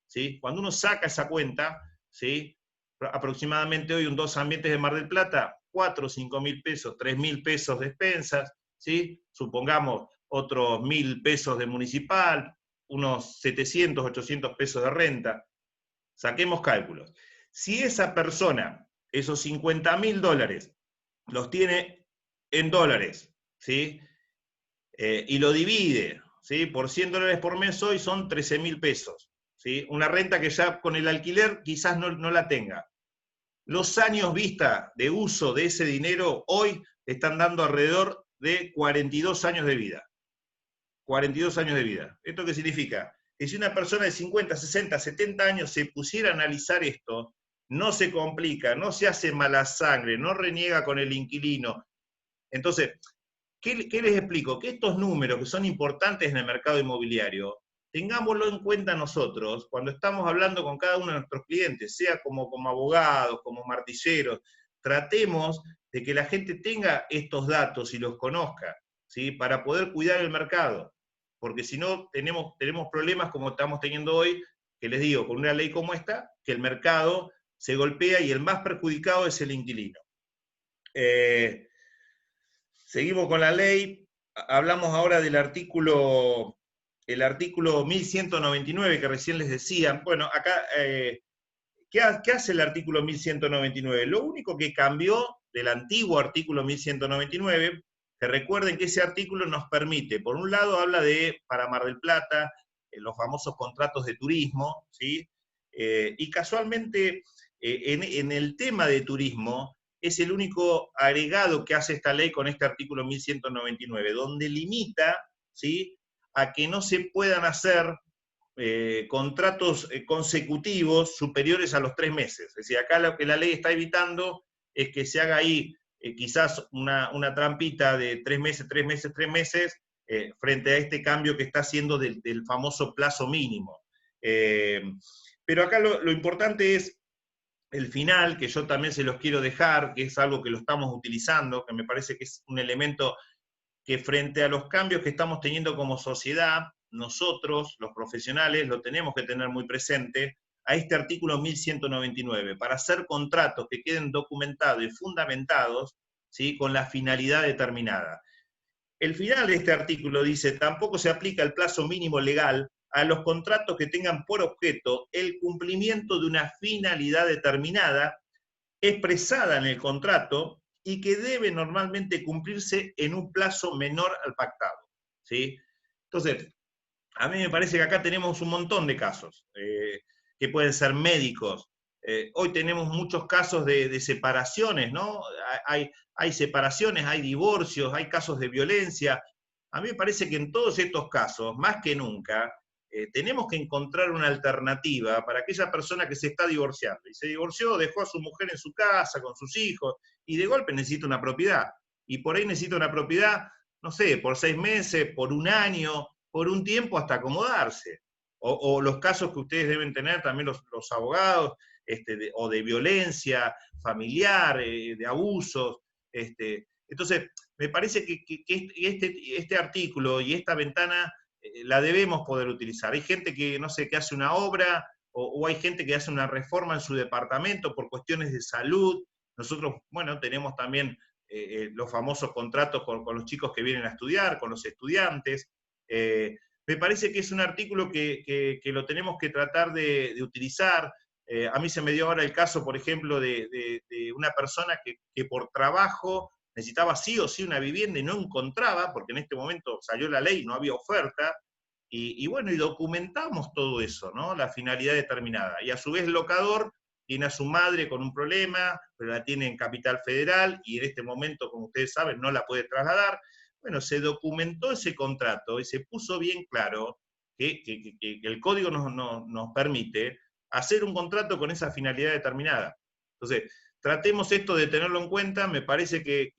B: ¿Sí? Cuando uno saca esa cuenta, ¿sí? Aproximadamente hoy 2 ambientes de Mar del Plata, 4 o 5.000 pesos, 3.000 pesos de expensas, ¿sí? Supongamos otros 1.000 pesos de municipal, unos 700, 800 pesos de renta. Saquemos cálculos. Si esa persona, esos $50.000, los tiene en dólares, ¿sí? Y lo divide, ¿sí? Por $100 por mes hoy son 13.000 pesos, ¿sí? Una renta que ya con el alquiler quizás no la tenga. Los años vista de uso de ese dinero hoy están dando alrededor de 42 años de vida. 42 años de vida. ¿Esto qué significa? Que si una persona de 50, 60, 70 años se pusiera a analizar esto, no se complica, no se hace mala sangre, no reniega con el inquilino. Entonces, ¿qué les explico? Que estos números que son importantes en el mercado inmobiliario, tengámoslo en cuenta nosotros cuando estamos hablando con cada uno de nuestros clientes, sea como abogados, como martilleros. Tratemos de que la gente tenga estos datos y los conozca, ¿sí? Para poder cuidar el mercado. Porque si no, tenemos problemas como estamos teniendo hoy, que les digo, con una ley como esta, que el mercado se golpea y el más perjudicado es el inquilino. Seguimos con la ley. Hablamos ahora del artículo 1199 que recién les decía. Bueno, acá, ¿qué hace el artículo 1199? Lo único que cambió del antiguo artículo 1199, que recuerden que ese artículo nos permite, por un lado habla para Mar del Plata, los famosos contratos de turismo, ¿sí? Y casualmente en el tema de turismo, es el único agregado que hace esta ley con este artículo 1199, donde limita, ¿sí?, a que no se puedan hacer contratos consecutivos superiores a los 3 meses. Es decir, acá lo que la ley está evitando es que se haga ahí quizás una trampita de 3 meses, 3 meses, 3 meses, frente a este cambio que está haciendo del famoso plazo mínimo. Pero acá lo importante es el final, que yo también se los quiero dejar, que es algo que lo estamos utilizando, que me parece que es un elemento que frente a los cambios que estamos teniendo como sociedad, nosotros, los profesionales, lo tenemos que tener muy presente, a este artículo 1199, para hacer contratos que queden documentados y fundamentados, ¿sí?, con la finalidad determinada. El final de este artículo dice: tampoco se aplica el plazo mínimo legal a los contratos que tengan por objeto el cumplimiento de una finalidad determinada expresada en el contrato y que debe normalmente cumplirse en un plazo menor al pactado, ¿sí? Entonces, a mí me parece que acá tenemos un montón de casos, que pueden ser médicos. Hoy tenemos muchos casos de separaciones, ¿no? Hay separaciones, hay divorcios, hay casos de violencia. A mí me parece que en todos estos casos, más que nunca, tenemos que encontrar una alternativa para aquella persona que se está divorciando. Y se divorció, dejó a su mujer en su casa, con sus hijos, y de golpe necesita una propiedad. Y por ahí necesita una propiedad, no sé, por 6 meses, por un año, por un tiempo hasta acomodarse. O los casos que ustedes deben tener, también los abogados, o de violencia familiar, de abusos. Entonces, me parece que este artículo y esta ventana la debemos poder utilizar. Hay gente que, no sé, que hace una obra, o hay gente que hace una reforma en su departamento por cuestiones de salud. Nosotros, bueno, tenemos también los famosos contratos con los chicos que vienen a estudiar, con los estudiantes. Me parece que es un artículo que lo tenemos que tratar de utilizar. A mí se me dio ahora el caso, por ejemplo, de una persona que por trabajo necesitaba sí o sí una vivienda y no encontraba, porque en este momento salió la ley, no había oferta, y bueno, y documentamos todo eso, ¿no? La finalidad determinada. Y a su vez el locador tiene a su madre con un problema, pero la tiene en Capital Federal, y en este momento, como ustedes saben, no la puede trasladar. Bueno, se documentó ese contrato y se puso bien claro que el código nos permite hacer un contrato con esa finalidad determinada. Entonces, tratemos esto de tenerlo en cuenta. Me parece que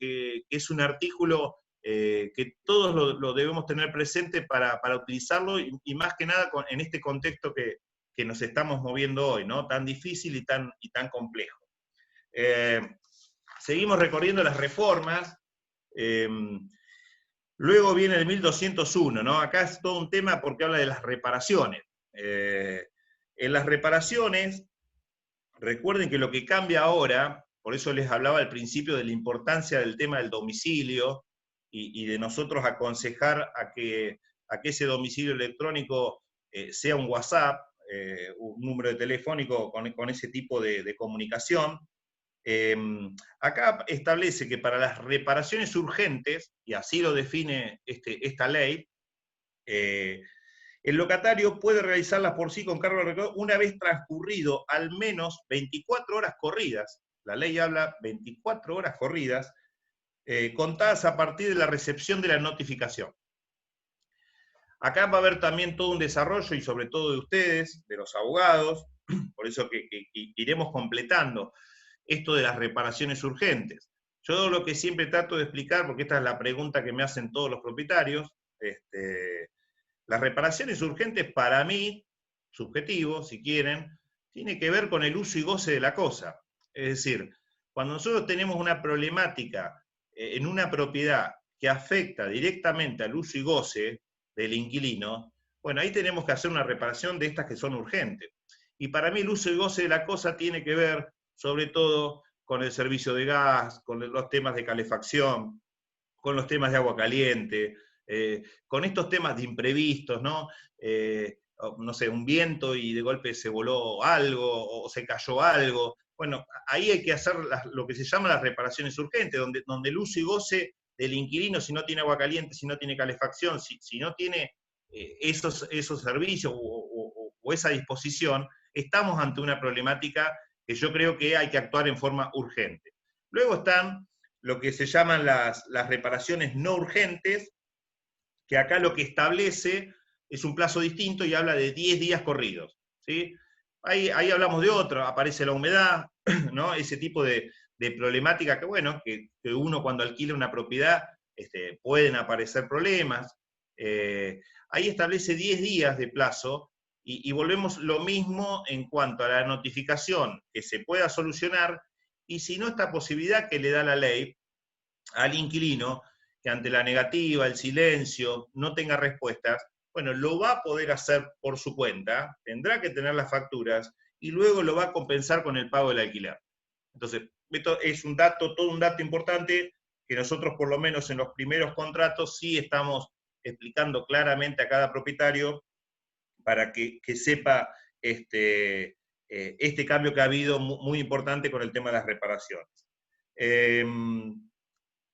B: es un artículo que todos lo debemos tener presente para utilizarlo, y más que nada en este contexto que nos estamos moviendo hoy, ¿no? Tan difícil y tan complejo. Seguimos recorriendo las reformas. Luego viene el 1201, ¿no? Acá es todo un tema porque habla de las reparaciones. En las reparaciones, recuerden que lo que cambia ahora, por eso les hablaba al principio de la importancia del tema del domicilio y de nosotros aconsejar a que ese domicilio electrónico sea un WhatsApp, un número telefónico con ese tipo de comunicación. Acá establece que para las reparaciones urgentes, y así lo define esta ley, el locatario puede realizarlas por sí con cargo de recaudo una vez transcurrido al menos 24 horas corridas. La ley habla 24 horas corridas, contadas a partir de la recepción de la notificación. Acá va a haber también todo un desarrollo, y sobre todo de ustedes, de los abogados, por eso que iremos completando esto de las reparaciones urgentes. Yo lo que siempre trato de explicar, porque esta es la pregunta que me hacen todos los propietarios, las reparaciones urgentes para mí, subjetivo, si quieren, tiene que ver con el uso y goce de la cosa. Es decir, cuando nosotros tenemos una problemática en una propiedad que afecta directamente al uso y goce del inquilino, bueno, ahí tenemos que hacer una reparación de estas que son urgentes. Y para mí el uso y goce de la cosa tiene que ver sobre todo con el servicio de gas, con los temas de calefacción, con los temas de agua caliente, con estos temas de imprevistos, ¿no? No sé, un viento y de golpe se voló algo o se cayó algo. Bueno, ahí hay que hacer lo que se llama las reparaciones urgentes, donde el uso y goce del inquilino, si no tiene agua caliente, si no tiene calefacción, si no tiene esos servicios o esa disposición, estamos ante una problemática que yo creo que hay que actuar en forma urgente. Luego están lo que se llaman las reparaciones no urgentes, que acá lo que establece es un plazo distinto y habla de 10 días corridos, ¿sí? Ahí hablamos de otro, aparece la humedad, ¿no? Ese tipo de problemática que, bueno, que uno cuando alquila una propiedad pueden aparecer problemas. Ahí establece 10 días de plazo, y volvemos lo mismo en cuanto a la notificación que se pueda solucionar, y si no, esta posibilidad que le da la ley al inquilino, que ante la negativa, el silencio, no tenga respuestas, bueno, lo va a poder hacer por su cuenta, tendrá que tener las facturas, y luego lo va a compensar con el pago del alquiler. Entonces, esto es un dato, todo un dato importante, que nosotros por lo menos en los primeros contratos sí estamos explicando claramente a cada propietario para que sepa este cambio que ha habido muy importante con el tema de las reparaciones.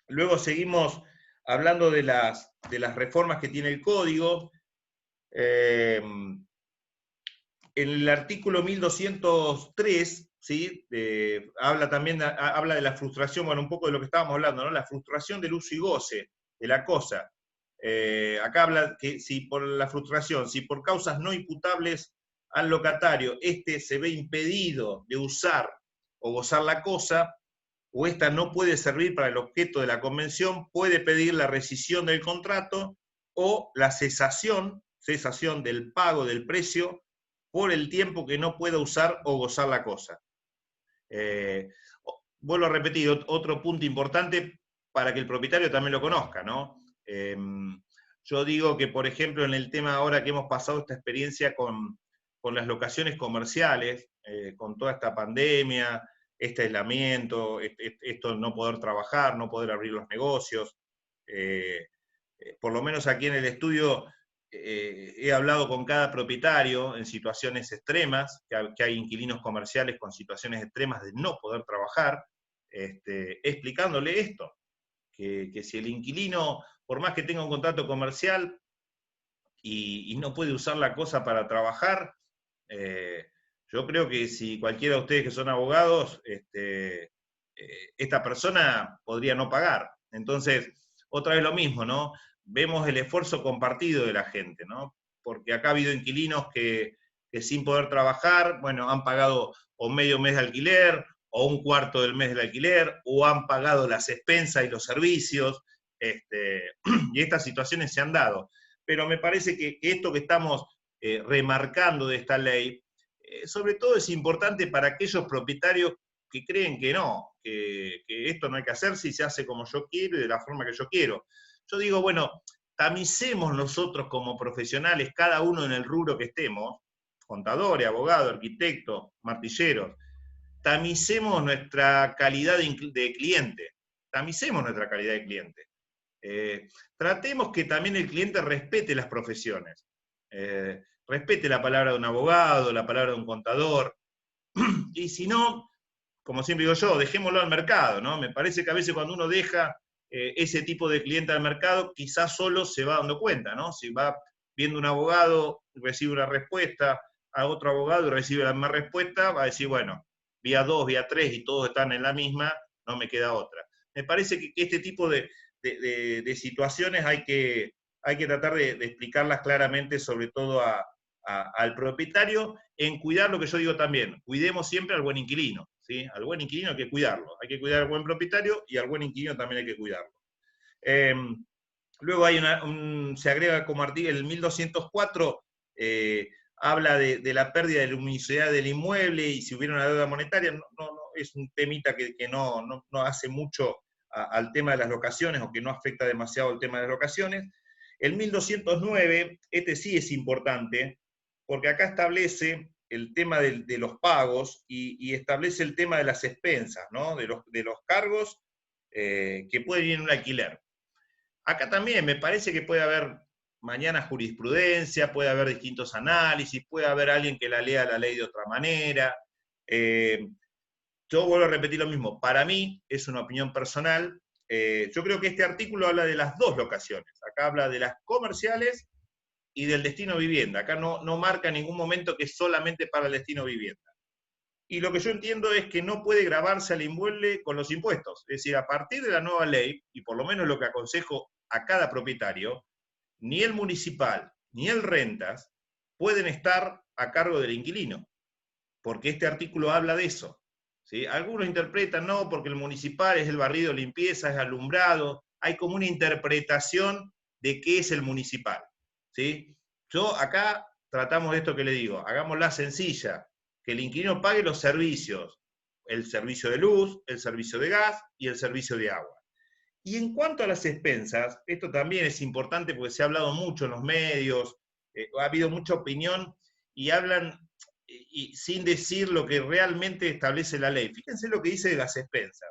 B: Luego seguimos hablando de las reformas que tiene el código. En el artículo 1203, ¿sí? Habla de la frustración, bueno, un poco de lo que estábamos hablando, ¿no? La frustración del uso y goce de la cosa. Acá habla que si por la frustración, si por causas no imputables al locatario, se ve impedido de usar o gozar la cosa, o esta no puede servir para el objeto de la convención, puede pedir la rescisión del contrato o la cesación del pago del precio por el tiempo que no pueda usar o gozar la cosa. Vuelvo a repetir, otro punto importante para que el propietario también lo conozca, ¿no? Yo digo que, por ejemplo, en el tema ahora que hemos pasado esta experiencia con las locaciones comerciales, con toda esta pandemia, este aislamiento, esto no poder trabajar, no poder abrir los negocios, por lo menos aquí en el estudio he hablado con cada propietario en situaciones extremas, que hay inquilinos comerciales con situaciones extremas de no poder trabajar, explicándole esto, que si el inquilino, por más que tenga un contrato comercial y no puede usar la cosa para trabajar, yo creo que si cualquiera de ustedes que son abogados, esta persona podría no pagar. Entonces, otra vez lo mismo, ¿no? Vemos el esfuerzo compartido de la gente, ¿no? Porque acá ha habido inquilinos que sin poder trabajar, bueno, han pagado o medio mes de alquiler, o un cuarto del mes del alquiler, o han pagado las expensas y los servicios, y estas situaciones se han dado. Pero me parece que esto que estamos remarcando de esta ley, sobre todo es importante para aquellos propietarios que creen que no, que esto no hay que hacer si se hace como yo quiero y de la forma que yo quiero. Yo digo, bueno, tamicemos nosotros como profesionales, cada uno en el rubro que estemos, contadores, abogados, arquitectos, martilleros, tamicemos nuestra calidad de cliente, tamicemos nuestra calidad de cliente. Tratemos que también el cliente respete las profesiones, respete la palabra de un abogado, la palabra de un contador, y si no, como siempre digo yo, dejémoslo al mercado, ¿no? Me parece que a veces cuando uno deja ese tipo de cliente al mercado, quizás solo se va dando cuenta, ¿no? Si va viendo un abogado, recibe una respuesta, a otro abogado y recibe la misma respuesta, va a decir, bueno, vía 2, vía 3 y todos están en la misma, no me queda otra. Me parece que este tipo de situaciones hay que tratar de explicarlas claramente, sobre todo al propietario, en cuidar lo que yo digo también, cuidemos siempre al buen inquilino, ¿sí? Al buen inquilino hay que cuidarlo, hay que cuidar al buen propietario y al buen inquilino también hay que cuidarlo. Luego hay se agrega como artículo, el 1204 habla de la pérdida de la luminosidad del inmueble y si hubiera una deuda monetaria, no, es un temita que no hace mucho al tema de las locaciones o que no afecta demasiado el tema de las locaciones. El 1209, sí es importante, porque acá establece el tema de los pagos y establece el tema de las expensas, ¿no? de los cargos que pueden ir en un alquiler. Acá también me parece que puede haber mañana jurisprudencia, puede haber distintos análisis, puede haber alguien que la lea la ley de otra manera. Yo vuelvo a repetir lo mismo, para mí es una opinión personal. Yo creo que este artículo habla de las dos locaciones. Acá habla de las comerciales y del destino vivienda. Acá no marca en ningún momento que es solamente para el destino vivienda. Y lo que yo entiendo es que no puede gravarse al inmueble con los impuestos. Es decir, a partir de la nueva ley, y por lo menos lo que aconsejo a cada propietario, ni el municipal ni el rentas pueden estar a cargo del inquilino, porque este artículo habla de eso. ¿Sí? Algunos interpretan, no, porque el municipal es el barrido, limpieza, es alumbrado, hay como una interpretación de qué es el municipal. ¿Sí? Yo acá tratamos de esto que le digo, hagámosla sencilla, que el inquilino pague los servicios, el servicio de luz, el servicio de gas y el servicio de agua. Y en cuanto a las expensas, esto también es importante porque se ha hablado mucho en los medios, ha habido mucha opinión y hablan y sin decir lo que realmente establece la ley. Fíjense lo que dice de las expensas.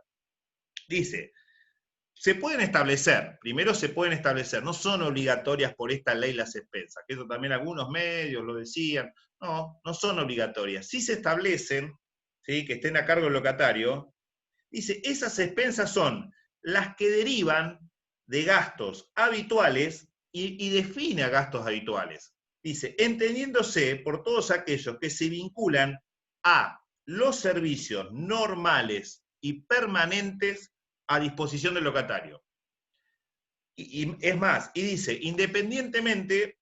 B: Dice, se pueden establecer, primero se pueden establecer, no son obligatorias por esta ley las expensas, que eso también algunos medios lo decían, no, no son obligatorias. Si se establecen, ¿sí?, que estén a cargo del locatario, dice, esas expensas son las que derivan de gastos habituales y define a gastos habituales. Dice, entendiéndose por todos aquellos que se vinculan a los servicios normales y permanentes a disposición del locatario. Y es más, y dice, independientemente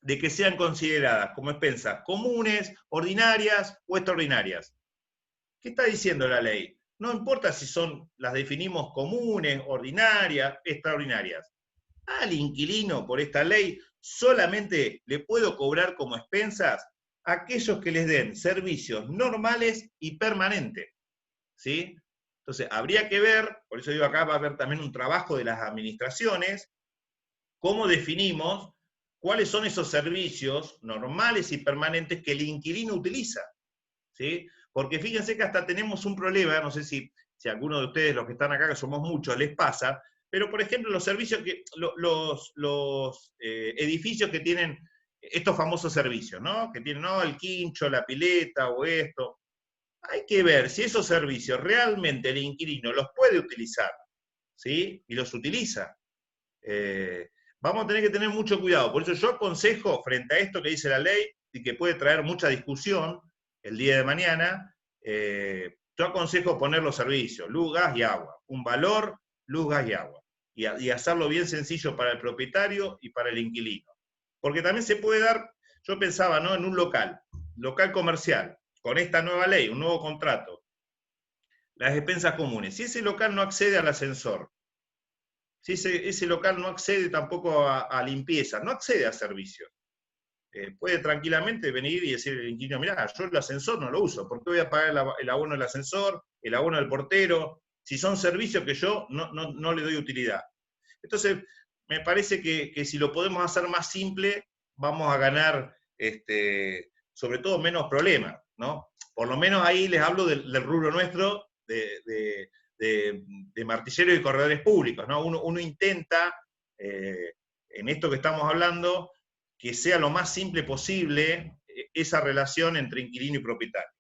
B: de que sean consideradas como expensas comunes, ordinarias o extraordinarias. ¿Qué está diciendo la ley? No importa si las definimos comunes, ordinarias, extraordinarias. Al inquilino, por esta ley, solamente le puedo cobrar como expensas a aquellos que les den servicios normales y permanentes. ¿Sí? Entonces, habría que ver, por eso digo acá va a haber también un trabajo de las administraciones, cómo definimos cuáles son esos servicios normales y permanentes que el inquilino utiliza. ¿Sí? Porque fíjense que hasta tenemos un problema, no sé si a alguno de ustedes, los que están acá, que somos muchos, les pasa, pero por ejemplo los servicios los edificios que tienen estos famosos servicios, ¿no? Que tienen, no, el quincho, la pileta o esto. Hay que ver si esos servicios realmente el inquilino los puede utilizar, ¿sí? Y los utiliza. Vamos a tener que tener mucho cuidado. Por eso yo aconsejo, frente a esto que dice la ley, y que puede traer mucha discusión el día de mañana, yo aconsejo poner los servicios, luz, gas y agua. Un valor, luz, gas y agua. Y hacerlo bien sencillo para el propietario y para el inquilino. Porque también se puede dar, yo pensaba, ¿no?, en un local comercial, con esta nueva ley, un nuevo contrato, las expensas comunes. Si ese local no accede al ascensor, si ese local no accede tampoco a limpieza, no accede a servicios, puede tranquilamente venir y decir al inquilino, mirá, yo el ascensor no lo uso, ¿por qué voy a pagar el abono del ascensor, el abono del portero, si son servicios que yo no le doy utilidad? Entonces, me parece que si lo podemos hacer más simple, vamos a ganar, sobre todo, menos problemas, ¿no? Por lo menos ahí les hablo del rubro nuestro, de martilleros y corredores públicos, ¿no? Uno intenta, en esto que estamos hablando, que sea lo más simple posible esa relación entre inquilino y propietario.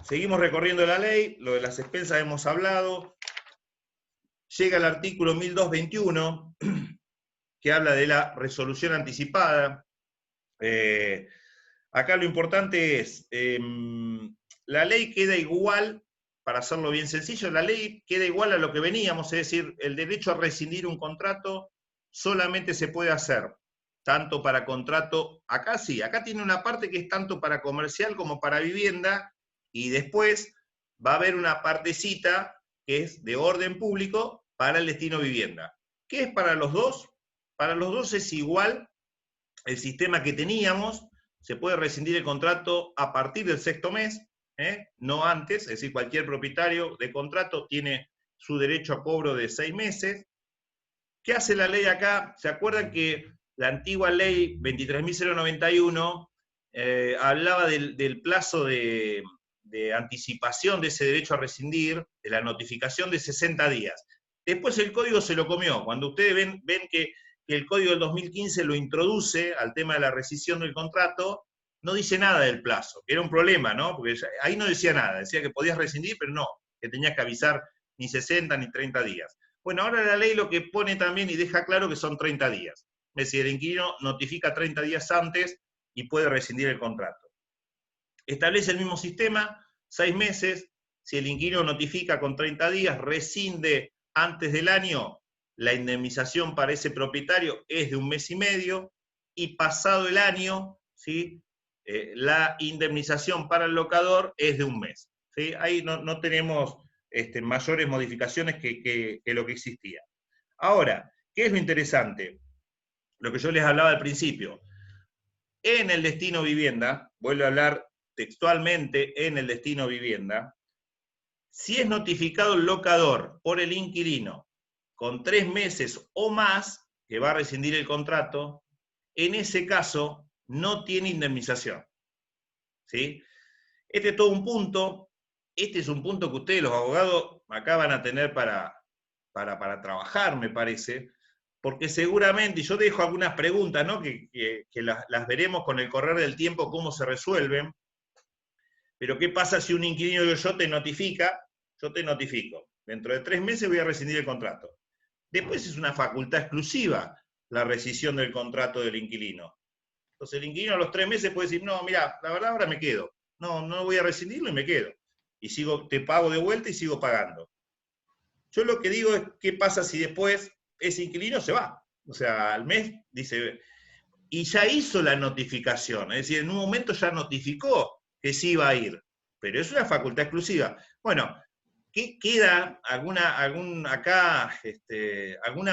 B: Seguimos recorriendo la ley, lo de las expensas hemos hablado. Llega el artículo 1221, que habla de la resolución anticipada. Acá lo importante es, la ley queda igual, para hacerlo bien sencillo, la ley queda igual a lo que veníamos, es decir, el derecho a rescindir un contrato solamente se puede hacer tanto para contrato, acá sí, acá tiene una parte que es tanto para comercial como para vivienda, y después va a haber una partecita que es de orden público para el destino vivienda. ¿Qué es para los dos? Para los dos es igual el sistema que teníamos, se puede rescindir el contrato a partir del sexto mes, no antes, es decir, cualquier propietario de contrato tiene su derecho a cobro de 6 meses. ¿Qué hace la ley acá? ¿Se acuerdan que la antigua ley 23.091 hablaba del plazo de anticipación de ese derecho a rescindir, de la notificación de 60 días? Después el código se lo comió. Cuando ustedes ven que el código del 2015 lo introduce al tema de la rescisión del contrato, no dice nada del plazo, que era un problema, ¿no? Porque ahí no decía nada, decía que podías rescindir, pero no, que tenías que avisar ni 60 ni 30 días. Bueno, ahora la ley lo que pone también y deja claro que son 30 días. Es decir, el inquilino notifica 30 días antes y puede rescindir el contrato. Establece el mismo sistema, 6 meses, si el inquilino notifica con 30 días, rescinde antes del año, la indemnización para ese propietario es de 1 mes y medio, y pasado el año, ¿sí?, la indemnización para el locador es de 1 mes. ¿Sí? Ahí no tenemos mayores modificaciones que lo que existía. Ahora, ¿qué es lo interesante? Lo que yo les hablaba al principio. En el destino vivienda, vuelvo a hablar textualmente en el destino vivienda, Si es notificado el locador por el inquilino con 3 meses o más, que va a rescindir el contrato, en ese caso no tiene indemnización. ¿Sí? Este es todo un punto, este es un punto que ustedes los abogados acá van a tener para trabajar, me parece, porque seguramente, y yo dejo algunas preguntas, ¿no? que las veremos con el correr del tiempo cómo se resuelven, pero ¿qué pasa si un inquilino yo te notifica? Yo te notifico, dentro de 3 meses voy a rescindir el contrato. Después es una facultad exclusiva la rescisión del contrato del inquilino. Entonces el inquilino a los 3 meses puede decir, no, mira, la verdad ahora me quedo. No voy a rescindirlo y me quedo. Y te pago de vuelta y sigo pagando. Yo lo que digo es, ¿qué pasa si después ese inquilino se va? O sea, al mes dice, y ya hizo la notificación, es decir, en un momento ya notificó que sí iba a ir, pero es una facultad exclusiva. Bueno, ¿qué queda alguna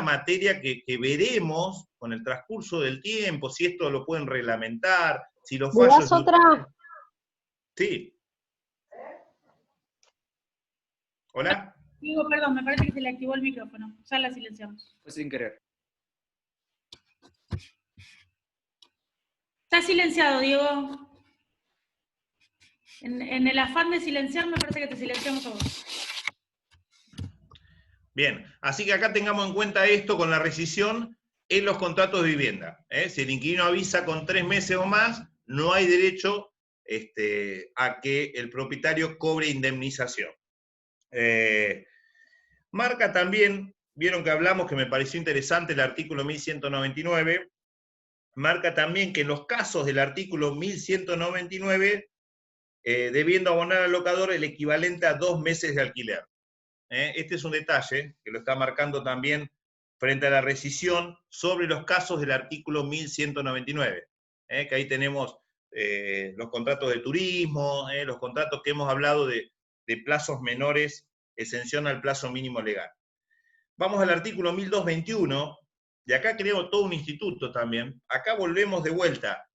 B: materia que veremos con el transcurso del tiempo, si esto lo pueden reglamentar, si los
C: ¿Me
B: fallos...
C: das otra?
B: Sí. ¿Hola?
A: Diego, perdón, me parece que se le activó el micrófono. Ya la silenciamos.
D: Fue sin querer.
A: Está silenciado, Diego. En el afán de silenciar, me parece que te silenciamos a vos.
B: Bien, así que acá tengamos en cuenta esto con la rescisión en los contratos de vivienda. Si el inquilino avisa con 3 meses o más, no hay derecho a que el propietario cobre indemnización. Marca también, vieron que hablamos, que me pareció interesante el artículo 1199, marca también que en los casos del artículo 1199, debiendo abonar al locador el equivalente a 2 meses de alquiler. Este es un detalle que lo está marcando también frente a la rescisión sobre los casos del artículo 1199, que ahí tenemos los contratos de turismo, los contratos que hemos hablado de plazos menores, exención al plazo mínimo legal. Vamos al artículo 1221, y acá creamos todo un instituto también. Acá volvemos de vuelta,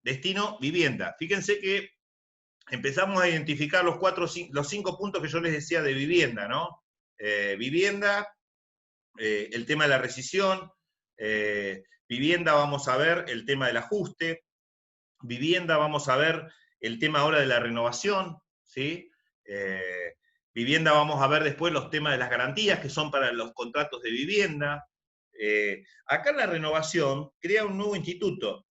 B: destino vivienda. Fíjense que empezamos a identificar los 5 puntos que yo les decía de vivienda, ¿no? Vivienda, el tema de la rescisión, vivienda vamos a ver el tema del ajuste, vivienda vamos a ver el tema ahora de la renovación, ¿sí? Vivienda vamos a ver después los temas de las garantías que son para los contratos de vivienda. Acá en la renovación crea un nuevo instituto.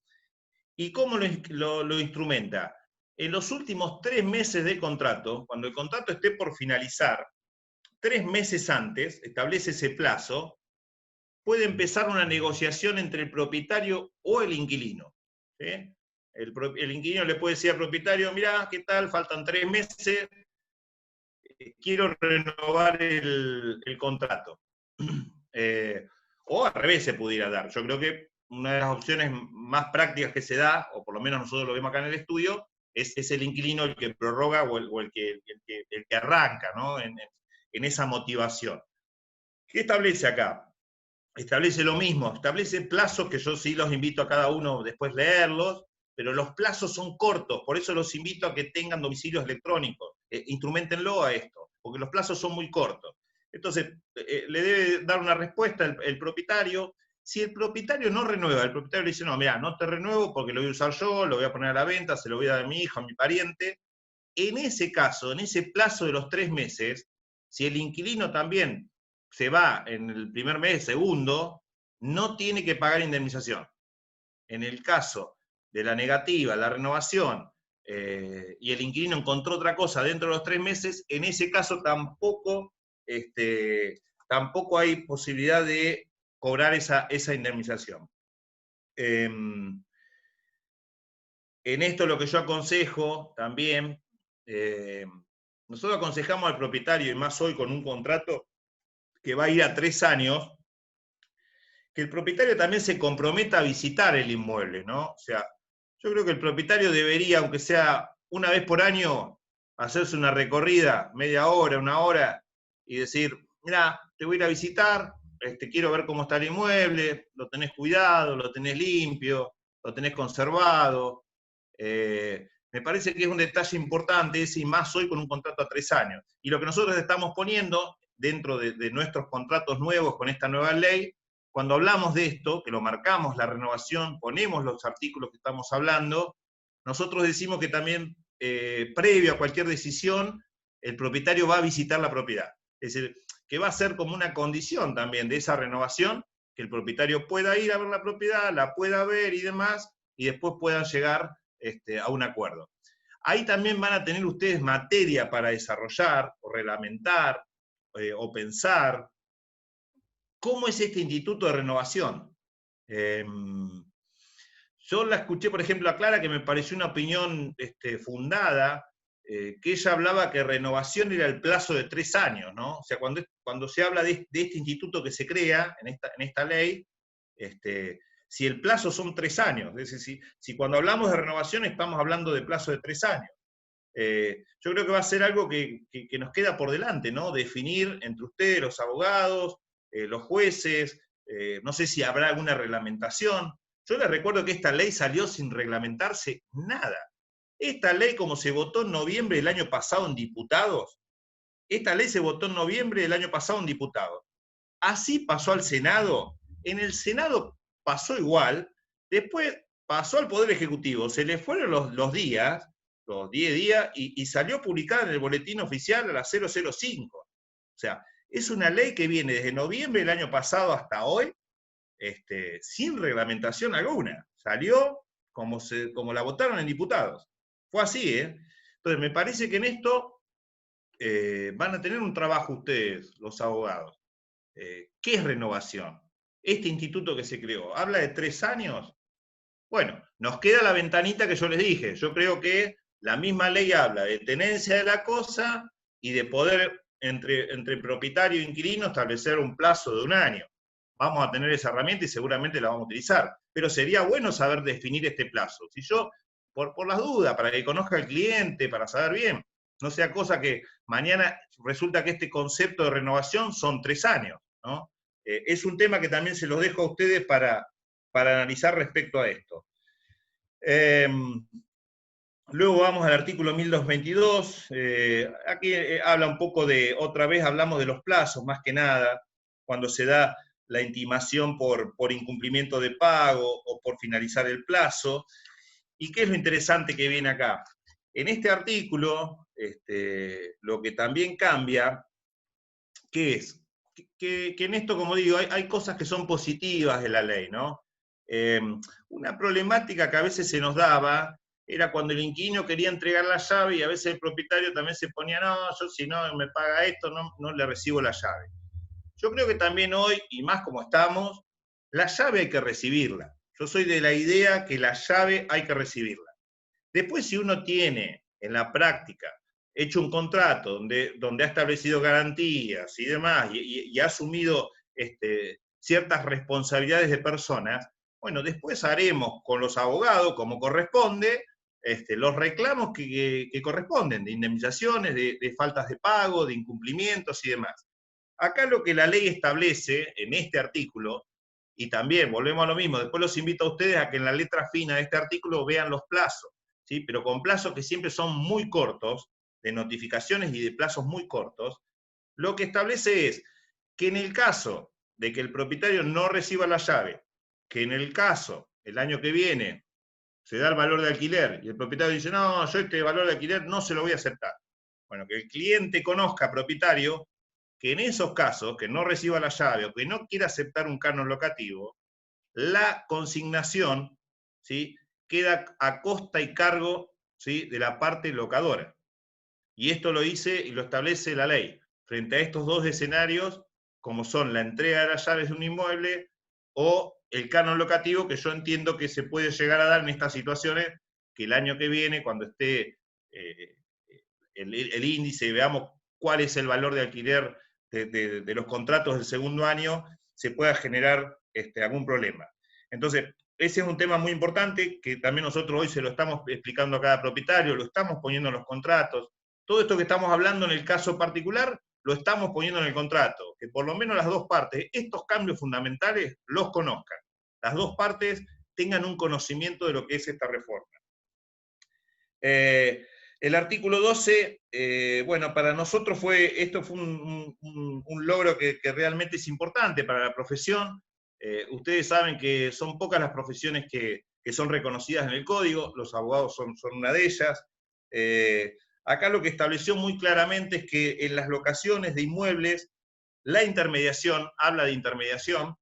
B: ¿Y cómo lo instrumenta? En los últimos 3 meses del contrato, cuando el contrato esté por finalizar, 3 meses antes, establece ese plazo, puede empezar una negociación entre el propietario o el inquilino. ¿Sí? El inquilino le puede decir al propietario, mirá, ¿qué tal? Faltan 3 meses, quiero renovar el contrato. O al revés se pudiera dar. Yo creo que una de las opciones más prácticas que se da, o por lo menos nosotros lo vemos acá en el estudio, es el inquilino el que prorroga o el que arranca, ¿no? en esa motivación. ¿Qué establece acá? Establece lo mismo, establece plazos que yo sí los invito a cada uno después leerlos, pero los plazos son cortos, por eso los invito a que tengan domicilios electrónicos, instrumentenlo a esto, porque los plazos son muy cortos. Entonces, le debe dar una respuesta el propietario. Si el propietario no renueva, el propietario le dice, no, mira, no te renuevo porque lo voy a usar yo, lo voy a poner a la venta, se lo voy a dar a mi hijo, a mi pariente. En ese caso, en ese plazo de los 3 meses, si el inquilino también se va en el primer mes, segundo, no tiene que pagar indemnización. En el caso de la negativa, la renovación, y el inquilino encontró otra cosa dentro de los 3 meses, en ese caso tampoco hay posibilidad de cobrar esa indemnización. En esto lo que yo aconsejo también, nosotros aconsejamos al propietario, y más hoy con un contrato que va a ir a 3 años, que el propietario también se comprometa a visitar el inmueble, ¿no? O sea, yo creo que el propietario debería, aunque sea una vez por año, hacerse una recorrida, media hora, 1 hora, y decir, mirá, te voy a ir a visitar, quiero ver cómo está el inmueble, lo tenés cuidado, lo tenés limpio, lo tenés conservado, Me parece que es un detalle importante ese, y más hoy con un contrato a 3 años. Y lo que nosotros estamos poniendo dentro de nuestros contratos nuevos con esta nueva ley, cuando hablamos de esto, que lo marcamos, la renovación, ponemos los artículos que estamos hablando, nosotros decimos que también, previo a cualquier decisión, el propietario va a visitar la propiedad. Es decir, que va a ser como una condición también de esa renovación, que el propietario pueda ir a ver la propiedad, la pueda ver y demás, y después puedan llegar a un acuerdo. Ahí también van a tener ustedes materia para desarrollar, o reglamentar, o pensar, ¿cómo es este instituto de renovación? Yo la escuché, por ejemplo, a Clara, que me pareció una opinión fundada, que ella hablaba que renovación era el plazo de 3 años, ¿no? O sea, cuando se habla de este instituto que se crea en esta ley, si el plazo son 3 años, es decir, si cuando hablamos de renovación estamos hablando de plazo de 3 años. Yo creo que va a ser algo que nos queda por delante, ¿no? Definir entre ustedes, los abogados, los jueces, no sé si habrá alguna reglamentación. Yo les recuerdo que esta ley salió sin reglamentarse nada. Esta ley, como se votó en noviembre del año pasado en diputados, esta ley se votó en noviembre del año pasado en diputados. Así pasó al Senado. En el Senado pasó igual, después pasó al Poder Ejecutivo, se le fueron los días, los 10 días, y salió publicada en el boletín oficial a las 005. O sea, es una ley que viene desde noviembre del año pasado hasta hoy, sin reglamentación alguna. Salió como la votaron en diputados. Fue así, ¿eh? Entonces, me parece que en esto van a tener un trabajo ustedes, los abogados. ¿Qué es renovación? Este instituto que se creó, ¿habla de 3 años? Bueno, nos queda la ventanita que yo les dije. Yo creo que la misma ley habla de tenencia de la cosa y de poder entre propietario e inquilino establecer un plazo de 1 año. Vamos a tener esa herramienta y seguramente la vamos a utilizar. Pero sería bueno saber definir este plazo. Si yo, por las dudas, para que conozca el cliente, para saber bien, no sea cosa que mañana resulta que este concepto de renovación son 3 años, ¿no? Es un tema que también se los dejo a ustedes para analizar respecto a esto. Luego vamos al artículo 1222, aquí habla un poco de, otra vez hablamos de los plazos, más que nada, cuando se da la intimación por incumplimiento de pago o por finalizar el plazo. ¿Y qué es lo interesante que viene acá? En este artículo, lo que también cambia, ¿qué es? Que en esto, como digo, hay cosas que son positivas de la ley, ¿no? Una problemática que a veces se nos daba era cuando el inquilino quería entregar la llave y a veces el propietario también se ponía, no, yo si no me paga esto, no le recibo la llave. Yo creo que también hoy, y más como estamos, la llave hay que recibirla. Yo soy de la idea que la llave hay que recibirla. Después, si uno tiene en la práctica hecho un contrato donde ha establecido garantías y demás, y ha asumido ciertas responsabilidades de personas, bueno, después haremos con los abogados, como corresponde, los reclamos que corresponden, de indemnizaciones, de faltas de pago, de incumplimientos y demás. Acá lo que la ley establece en este artículo, y también volvemos a lo mismo, después los invito a ustedes a que en la letra fina de este artículo vean los plazos, ¿sí? Pero con plazos que siempre son muy cortos, de notificaciones y de plazos muy cortos, lo que establece es que en el caso de que el propietario no reciba la llave, que en el caso, el año que viene, se da el valor de alquiler, y el propietario dice, no, yo este valor de alquiler no se lo voy a aceptar. Bueno, que el cliente conozca, propietario, que en esos casos, que no reciba la llave o que no quiera aceptar un canon locativo, la consignación, ¿sí?, queda a costa y cargo, ¿sí?, de la parte locadora. Y esto lo dice y lo establece la ley. Frente a estos dos escenarios, como son la entrega de las llaves de un inmueble o el canon locativo, que yo entiendo que se puede llegar a dar en estas situaciones, que el año que viene, cuando esté el índice y veamos cuál es el valor de alquiler de los contratos del segundo año, se pueda generar algún problema. Entonces, ese es un tema muy importante que también nosotros hoy se lo estamos explicando a cada propietario, lo estamos poniendo en los contratos. Todo esto que estamos hablando en el caso particular, lo estamos poniendo en el contrato, que por lo menos las dos partes, estos cambios fundamentales, los conozcan. Las dos partes tengan un conocimiento de lo que es esta reforma. El artículo 12, bueno, para nosotros esto fue un logro que realmente es importante para la profesión. Ustedes saben que son pocas las profesiones que son reconocidas en el código, los abogados son una de ellas. Acá lo que estableció muy claramente es que en las locaciones de inmuebles, la intermediación, habla de intermediación,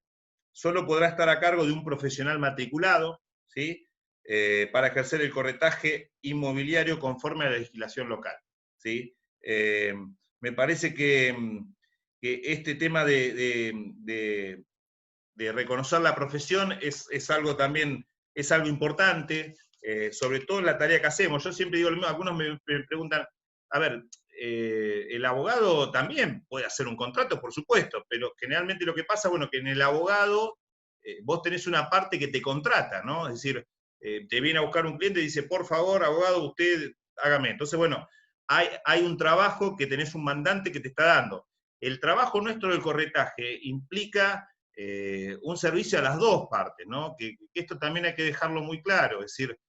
B: solo podrá estar a cargo de un profesional matriculado, ¿sí? Para ejercer el corretaje inmobiliario conforme a la legislación local, ¿sí? Me parece que este tema de reconocer la profesión es algo también, es algo importante, sobre todo en la tarea que hacemos. Yo siempre digo lo mismo, algunos me preguntan, a ver, el abogado también puede hacer un contrato, por supuesto, pero generalmente lo que pasa, bueno, que en el abogado vos tenés una parte que te contrata, ¿no? Es decir, te viene a buscar un cliente y dice, por favor, abogado, usted hágame. Entonces, bueno, hay un trabajo que tenés un mandante que te está dando. El trabajo nuestro del corretaje implica un servicio a las dos partes, ¿no? Que esto también hay que dejarlo muy claro, es decir,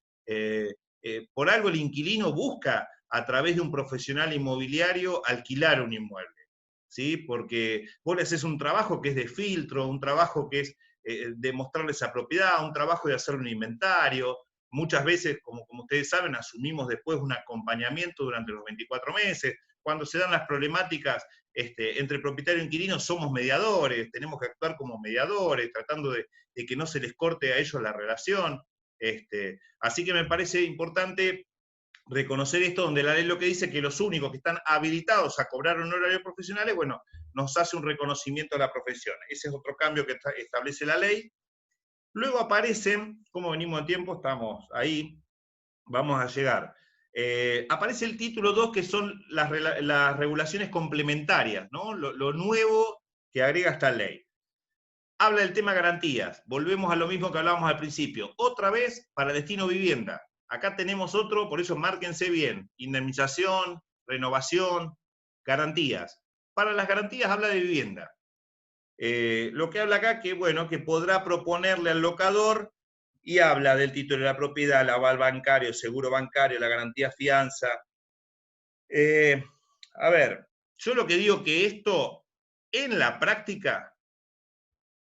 B: por algo el inquilino busca a través de un profesional inmobiliario alquilar un inmueble, ¿sí? Porque vos le haces un trabajo que es de filtro, un trabajo que es de mostrarle esa propiedad, un trabajo de hacer un inventario. Muchas veces, como ustedes saben, asumimos después un acompañamiento durante los 24 meses. Cuando se dan las problemáticas entre propietario e inquilino, somos mediadores, tenemos que actuar como mediadores, tratando de que no se les corte a ellos la relación. Así que me parece importante reconocer esto, donde la ley lo que dice que los únicos que están habilitados a cobrar honorarios profesionales, bueno, nos hace un reconocimiento de la profesión. Ese es otro cambio que establece la ley. Luego aparecen, como venimos de tiempo, estamos ahí, vamos a llegar. Aparece el título 2, que son las regulaciones complementarias, ¿no? Lo nuevo que agrega esta ley. Habla del tema garantías. Volvemos a lo mismo que hablábamos al principio. Otra vez para destino vivienda. Acá tenemos otro, por eso márquense bien. Indemnización, renovación, garantías. Para las garantías habla de vivienda. Lo que habla acá, que bueno, que podrá proponerle al locador, y habla del título de la propiedad, el aval bancario, seguro bancario, la garantía fianza. A ver, yo lo que digo que esto, en la práctica,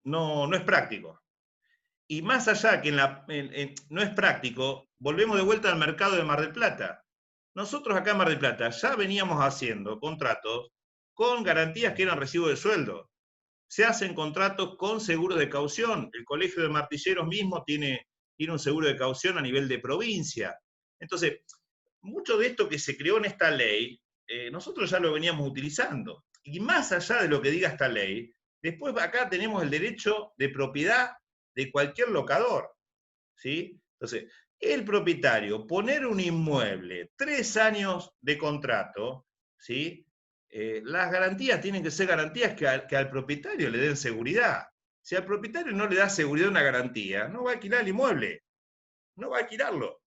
B: no es práctico. Y más allá que no es práctico, volvemos de vuelta al mercado de Mar del Plata. Nosotros acá en Mar del Plata ya veníamos haciendo contratos con garantías que eran recibo de sueldo. Se hacen contratos con seguros de caución. El Colegio de Martilleros mismo tiene un seguro de caución a nivel de provincia. Entonces, mucho de esto que se creó en esta ley, nosotros ya lo veníamos utilizando. Y más allá de lo que diga esta ley, después acá tenemos el derecho de propiedad de cualquier locador, ¿sí? Entonces, el propietario, poner un inmueble, 3 años de contrato, ¿sí? Las garantías tienen que ser garantías que al propietario le den seguridad. Si al propietario no le da seguridad una garantía, no va a alquilar el inmueble, no va a alquilarlo.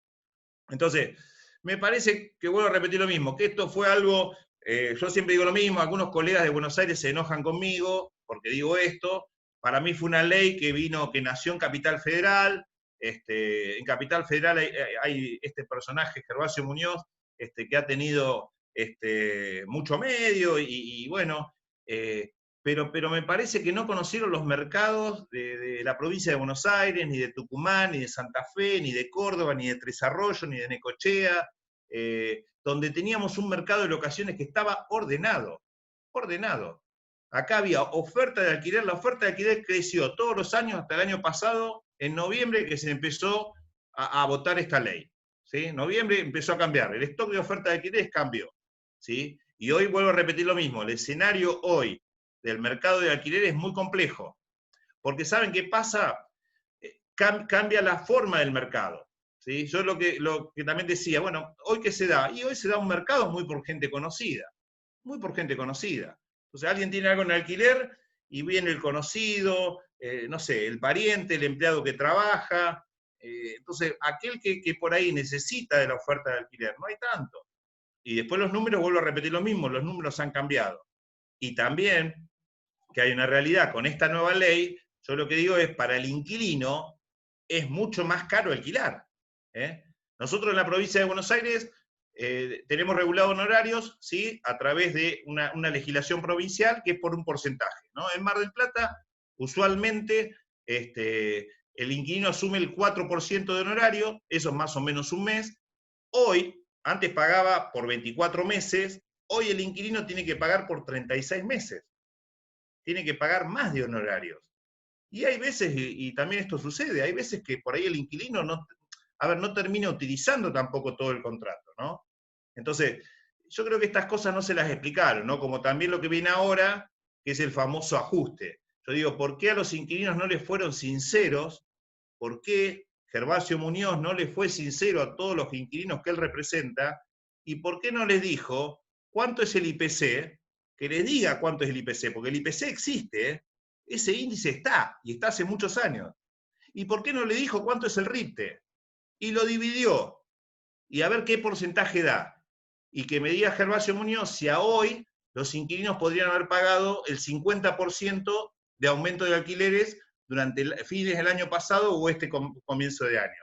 B: Entonces, me parece que vuelvo a repetir lo mismo, que esto fue algo, yo siempre digo lo mismo, algunos colegas de Buenos Aires se enojan conmigo porque digo esto. Para mí fue una ley que nació en Capital Federal. En Capital Federal hay este personaje, Gervasio Muñoz, que ha tenido mucho medio y bueno, pero me parece que no conocieron los mercados de la provincia de Buenos Aires, ni de Tucumán, ni de Santa Fe, ni de Córdoba, ni de Tres Arroyos, ni de Necochea, donde teníamos un mercado de locaciones que estaba ordenado. Acá había oferta de alquiler, la oferta de alquiler creció todos los años hasta el año pasado, en noviembre, que se empezó a votar esta ley. ¿Sí? En noviembre empezó a cambiar, el stock de oferta de alquileres cambió. ¿Sí? Y hoy vuelvo a repetir lo mismo, el escenario hoy del mercado de alquiler es muy complejo, porque ¿saben qué pasa? Cambia la forma del mercado. ¿Sí? Yo lo que también decía, bueno, ¿hoy qué se da? Y hoy se da un mercado muy por gente conocida, muy por gente conocida. Entonces alguien tiene algo en alquiler y viene el conocido, no sé, el pariente, el empleado que trabaja. Entonces, aquel que por ahí necesita de la oferta de alquiler, no hay tanto. Y después los números, vuelvo a repetir lo mismo, los números han cambiado. Y también que hay una realidad con esta nueva ley, yo lo que digo es, para el inquilino es mucho más caro alquilar. Nosotros en la provincia de Buenos Aires tenemos regulado honorarios, ¿sí?, a través de una legislación provincial que es por un porcentaje, ¿no? En Mar del Plata, usualmente, el inquilino asume el 4% de honorario, eso es más o menos un mes. Hoy, antes pagaba por 24 meses, hoy el inquilino tiene que pagar por 36 meses. Tiene que pagar más de honorarios. Y hay veces, y también esto sucede, hay veces que por ahí el inquilino no termina utilizando tampoco todo el contrato, ¿no? Entonces, yo creo que estas cosas no se las explicaron, ¿no? Como también lo que viene ahora, que es el famoso ajuste. Yo digo, ¿por qué a los inquilinos no les fueron sinceros? ¿Por qué Gervasio Muñoz no le fue sincero a todos los inquilinos que él representa? ¿Y por qué no les dijo cuánto es el IPC? Que les diga cuánto es el IPC, porque el IPC existe, ¿eh? Ese índice está, y está hace muchos años. ¿Y por qué no le dijo cuánto es el RIPTE? Y lo dividió, y a ver qué porcentaje da. Y que me diga Gervasio Muñoz si a hoy los inquilinos podrían haber pagado el 50% de aumento de alquileres durante fines del año pasado o este comienzo de año.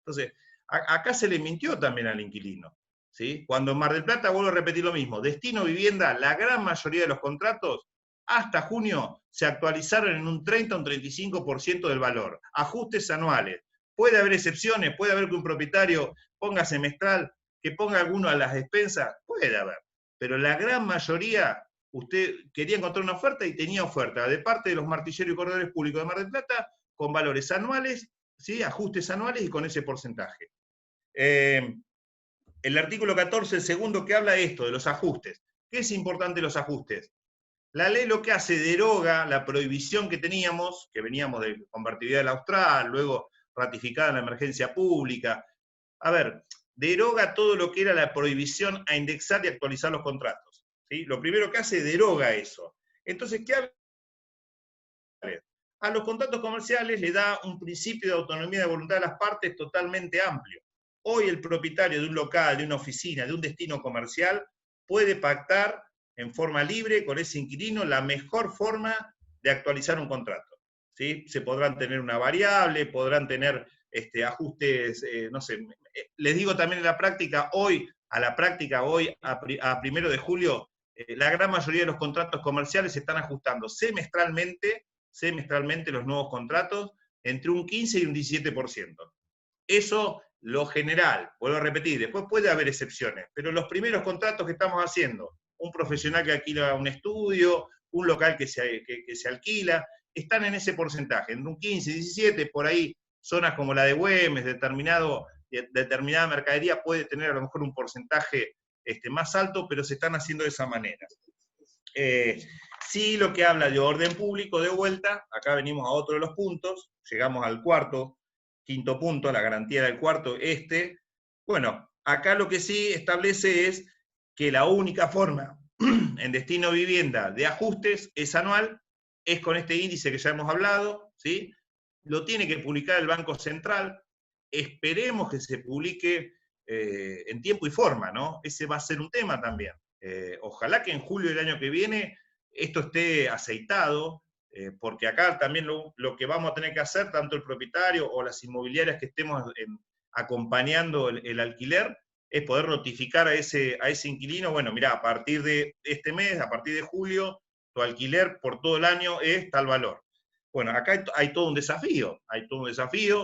B: Entonces, acá se le mintió también al inquilino, ¿sí? Cuando en Mar del Plata, vuelvo a repetir lo mismo, destino vivienda, la gran mayoría de los contratos, hasta junio se actualizaron en un 30 o un 35% del valor. Ajustes anuales. Puede haber excepciones, puede haber que un propietario ponga semestral, que ponga alguno a las expensas, puede haber. Pero la gran mayoría, usted quería encontrar una oferta y tenía oferta de parte de los martilleros y corredores públicos de Mar del Plata con valores anuales, ¿sí?, ajustes anuales y con ese porcentaje. El artículo 14, el segundo, que habla de esto, de los ajustes. ¿Qué es importante los ajustes? La ley lo que hace, deroga la prohibición que teníamos, que veníamos de convertibilidad del austral, luego ratificada en la emergencia pública. A ver, deroga todo lo que era la prohibición a indexar y actualizar los contratos, ¿sí? Lo primero que hace, deroga eso. Entonces, ¿qué hace? A los contratos comerciales le da un principio de autonomía de voluntad de las partes totalmente amplio. Hoy el propietario de un local, de una oficina, de un destino comercial, puede pactar en forma libre con ese inquilino la mejor forma de actualizar un contrato, ¿sí? Se podrán tener una variable, podrán tener ajustes, no sé. Les digo también en la práctica, hoy, a 1 de julio, la gran mayoría de los contratos comerciales se están ajustando semestralmente los nuevos contratos entre un 15 y un 17%. Eso lo general, vuelvo a repetir, después puede haber excepciones, pero los primeros contratos que estamos haciendo, un profesional que alquila un estudio, un local que se alquila, están en ese porcentaje, entre un 15 y 17, por ahí zonas como la de Güemes, determinada mercadería puede tener a lo mejor un porcentaje más alto, pero se están haciendo de esa manera. Sí, lo que habla de orden público, de vuelta, acá venimos a otro de los puntos, llegamos al quinto punto, la garantía del cuarto, bueno, acá lo que sí establece es que la única forma en destino vivienda de ajustes es anual, es con este índice que ya hemos hablado, ¿sí? Lo tiene que publicar el Banco Central, esperemos que se publique en tiempo y forma, ¿no? Ese va a ser un tema también. Ojalá que en julio del año que viene esto esté aceitado, porque acá también lo que vamos a tener que hacer, tanto el propietario o las inmobiliarias que estemos acompañando el alquiler, es poder notificar a ese inquilino, bueno, mirá, a partir de este mes, a partir de julio, tu alquiler por todo el año es tal valor. Bueno, acá hay todo un desafío,